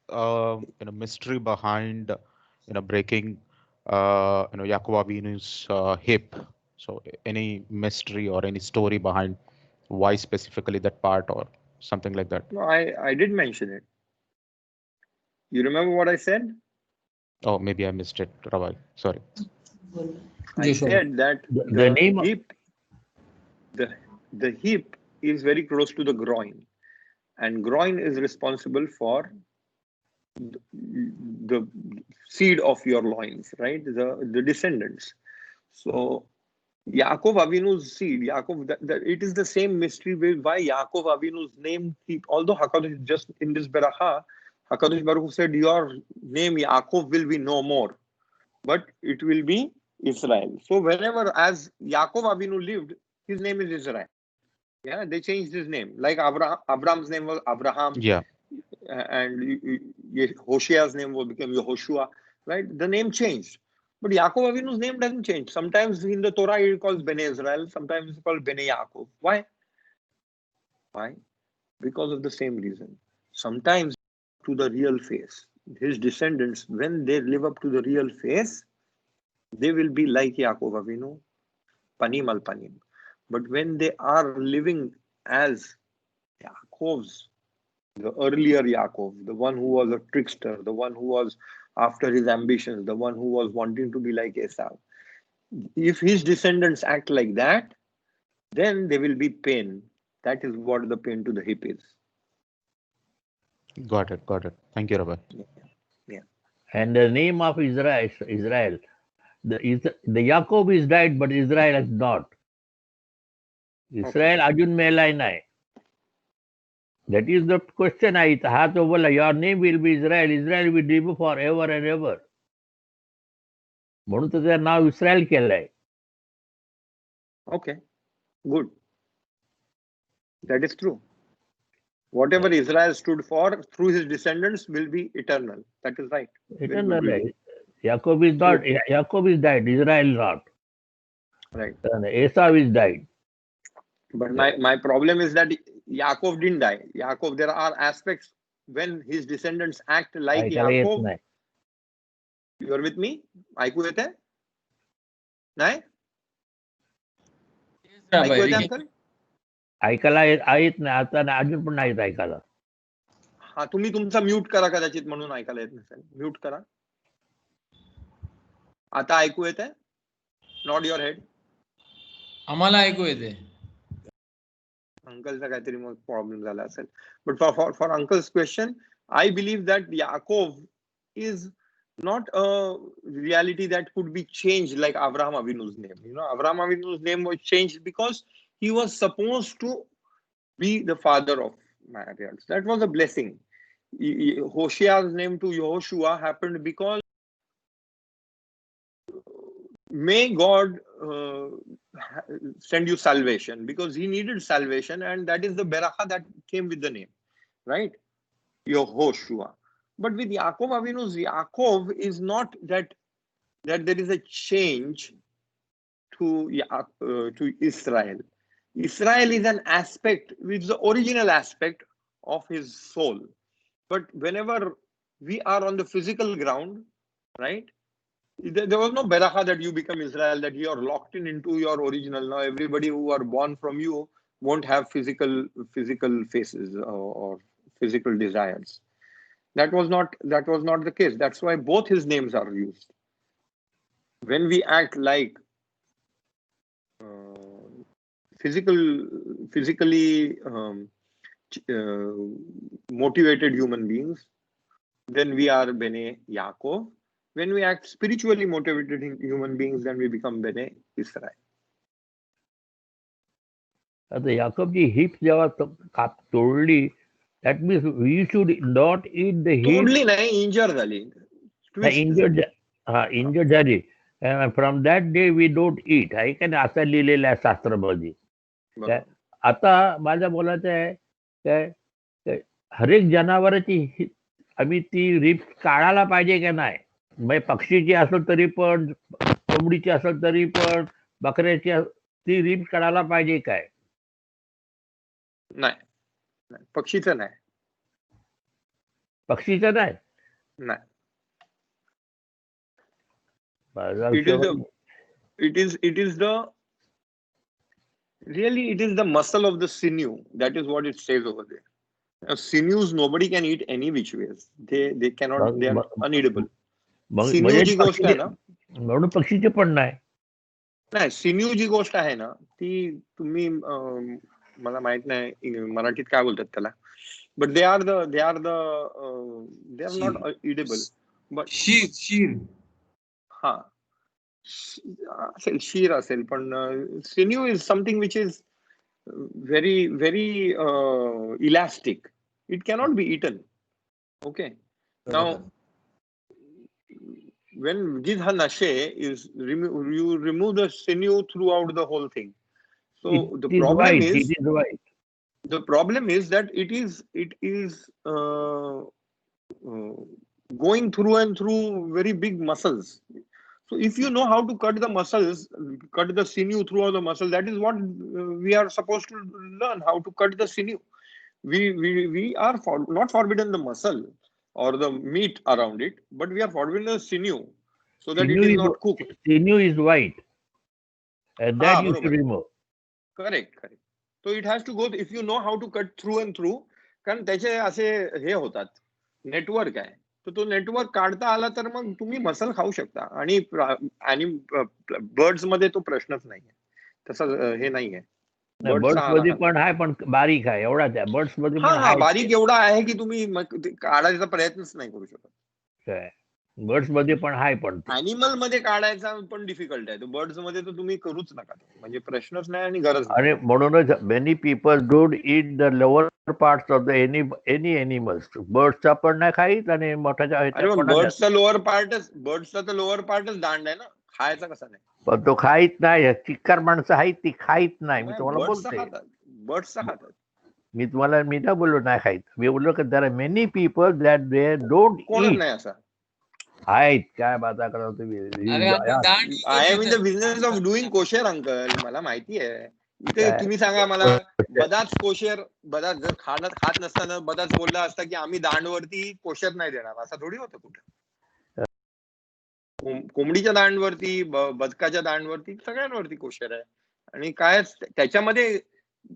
mystery behind breaking Yaakov Avinu's hip? So any mystery or any story behind why specifically that part or something like that? No, I did mention it. You remember what I said? Oh, maybe I missed it, Rabbi. Sorry. I said that The name the hip is very close to the groin, and groin is responsible for the seed of your loins, right? The descendants. So Yaakov Avinu's seed, it is the same mystery why Yaakov Avinu's name, although Hakadosh, just in this beracha, Hakadosh Baruch Hu said, your name Yaakov will be no more, but it will be Israel. So whenever, as Yaakov Avinu lived, his name is Israel. Yeah, they changed his name. Like Abraham's name was Abraham. Yeah. And Hoshea's name became Yehoshua, right? The name changed. But Yaakov Avinu's name doesn't change. Sometimes in the Torah it calls Bnei Israel, sometimes it's called Bnei Yaakov. Why? Why? Because of the same reason. Sometimes to the real face. His descendants, when they live up to the real face, they will be like Yaakov Avinu, Panim al Panim. But when they are living as Yaakov's, the earlier Yaakov, the one who was a trickster, the one who was after his ambitions, the one who was wanting to be like Esau, if his descendants act like that, then there will be pain. That is what the pain to the hip is. Got it. Thank you, Rabbi. Yeah. and the name of Israel. The Yaakov is died, but Israel has not. Israel Ajun Melai Nai. That is the question. Your name will be Israel. Israel will live forever and ever. म्हणून तर त्याचं नाव इस्रायल केलंय. Okay, good. That is true. Whatever Israel stood for through his descendants will be eternal. That is right. Eternal. Yaakov is not. Yaakov is died. Israel not. Right. And Esau is died. But my problem is that Yaakov didn't die. Yaakov, there are aspects when his descendants act like ऐकायला येत Yaakov. नाही. You are with me? ऐकू येते? नाही? Rabbi, ऐकू we येते can- uncle? ऐकायला येत नाही आता, अजून पण नाहीत ऐकायला. हा, तुम्ही तुमचा म्यूट करा कदाचित म्हणून ऐकायला येत नसेल. म्यूट करा. आता ऐकू येते? Not your head. आम्हाला ऐकू येते. अंकलचा काहीतरी मग प्रॉब्लेम झाला असेल. But for uncle's question, I believe that Yakov is not a reality that could be changed like Avraham Avinu's name. You know, Avraham Avinu's name was changed because he was supposed to be the father of marriage. That was a blessing. Hoshea's name to Yehoshua happened because may God send you salvation, because he needed salvation, and that is the beracha that came with the name, right? Yehoshua. But with Yaakov Avinu's, Yaakov is not that there is a change to Israel. Israel is an aspect, which is the original aspect of his soul. But whenever we are on the physical ground, right, there was no beracha that you become Israel, that you are locked into your original. Now everybody who are born from you won't have physical faces or physical desires. That was not the case. That's why both his names are used. When we act like physically motivated human beings, then we are Bene Yaakov. When we act spiritually motivated human beings, then we become Bene Israel. आता याकबची hip जेव्हा तोडली, that means we should not eat the hip. Totally नाही, injure झाली. Injured झाली. And from that day we don't eat. आहे का नाही, असं लिहिलेलं आहे शास्त्रामध्ये. आता माझं बोलायचं आहे काय, हरेक जनावरांची आम्ही ती रिप काढायला पाहिजे का नाही. म्हणजे पक्षीची असेल तरी पण, कोंबडीची असेल तरी पण, बकऱ्याची ती रिप काढायला पाहिजे काय? नाही, पक्षीचं नाही. पक्षीचं नाही. It is the muscle of the sinew. That is what it says over there. Now, sinews nobody can eat any which ways. They cannot. They are uneatable. Sinew जी गोष्ट आहे ना, म्हणून पक्षीचे पण नाही. नाही, सिन्यू जी गोष्ट आहे ना, ती तुम्ही मला माहित नाही मराठीत काय बोलतात त्याला, but they are not eatable. But शीर हा असेल, शीर असेल, पण sinew is something which is very elastic. It cannot be eaten. Okay. Now, when Gidha Nashe is you remove the sinew throughout the whole thing. So the problem is that it is going through and through very big muscles. So if you know how to cut the muscles, cut the sinew throughout the muscle, that is what we are supposed to learn, how to cut the sinew. We are not forbidden the muscle or the meat around it, but we are forbidden the sinew, so that it is not cooked. Sinew is white, and that you should remove. Correct. So it has to go, if you know how to cut through and through, कारण त्याचे असे हे होतात, network आहे, तर तो network काढता आला तर मग तुम्ही मसल खाऊ शकता. आणि बर्ड्स मध्ये तो प्रश्नच नाहीये, तसं हे नाहीये. बर्ड्स मध्ये पण आहे, पण बारीक आहे, एवढाच आहे. बर्ड्स मध्ये पण बारीक एवढा आहे की तुम्ही काढायचा प्रयत्नच नाही करू शकत. बर्ड्स मध्ये पण आहे, पण अॅनिमल मध्ये काढायचा पण डिफिकल्ट आहे. बर्ड्स मध्ये तर तुम्ही करूच नका, म्हणजे प्रश्नच नाही आणि गरज नाही. आणि म्हणूनच many people don't eat the lower parts of the any animals. बर्ड्सचा पण नाही खाईत आणि मोठ्याच्या बर्ड्सचा तर लोअर पार्टच दांड आहे ना, खायचा कसा नाही. पण तो खाईत नाही. चिक्कार माणसं आहेत ती खाईत नाही. मी तुम्हाला बोलतोय, बर्ड्सचा खातात. मी नाही बोललो नाही खाईत. मी बोललो की there are many people that they don't eat. नाही असं आहेत, काय बाता करा तुम्ही. I am in the business of doing kosher uncle, मला माहिती आहे. इथे तुम्ही सांगा मला, बदाच कोशर, बदाच जर खात नसताना बदाच बोलला असता की आम्ही दांडवरती कोशर नाही देणार, असं थोडी होतं कुठे. कोंबडीच्या दांडवरती, बदकाच्या दांडवरती, सगळ्यांवरती कोशर आहे. आणि काय त्याच्यामध्ये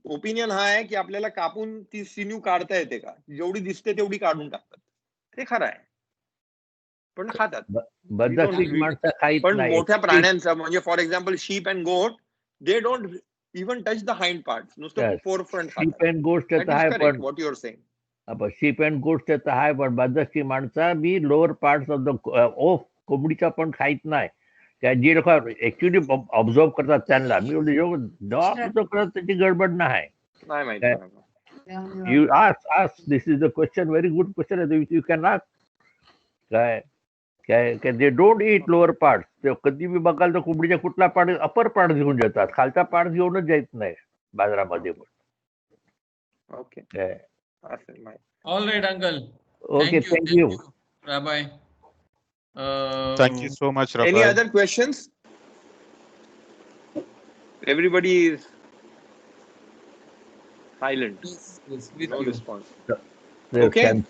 ओपिनियन हा आहे की आपल्याला कापून ती सिन्यू काढता येते का, जेवढी दिसते तेवढी काढून टाकतात, ते खरं आहे, पण खातात. पण मोठ्या प्राण्यांचा म्हणजे for example sheep and goat, they don't even touch the hind part, नुसतं फोर फ्रंट खातात. शीप अँड गोस्ट आहे, पण what you are saying, sheep and goat आहे, पण बदकची माणसा बी लोअर पार्ट ऑफ द कोंबडीचा पण खाईत नाही. जी लोक ऍक्च्युली ऑब्झर्व करतात त्यांना मी करत त्याची गडबड नाही. नाही माहिती. You ask, this is the question, very good question. You can ask. काय they don't eat lower parts. ते कधी बी बघाल तर कोंबडीच्या कुठला पार्ट, अपर पार्ट घेऊन जातात, खालचा पार्ट घेऊनच जात नाही बाजारामध्ये पण. Okay, All right, uncle. Okay, thank you. Rabbi. Thank you so much, Rabbi. Any other questions? Everybody is silent. Yes, with No you. response. The Okay.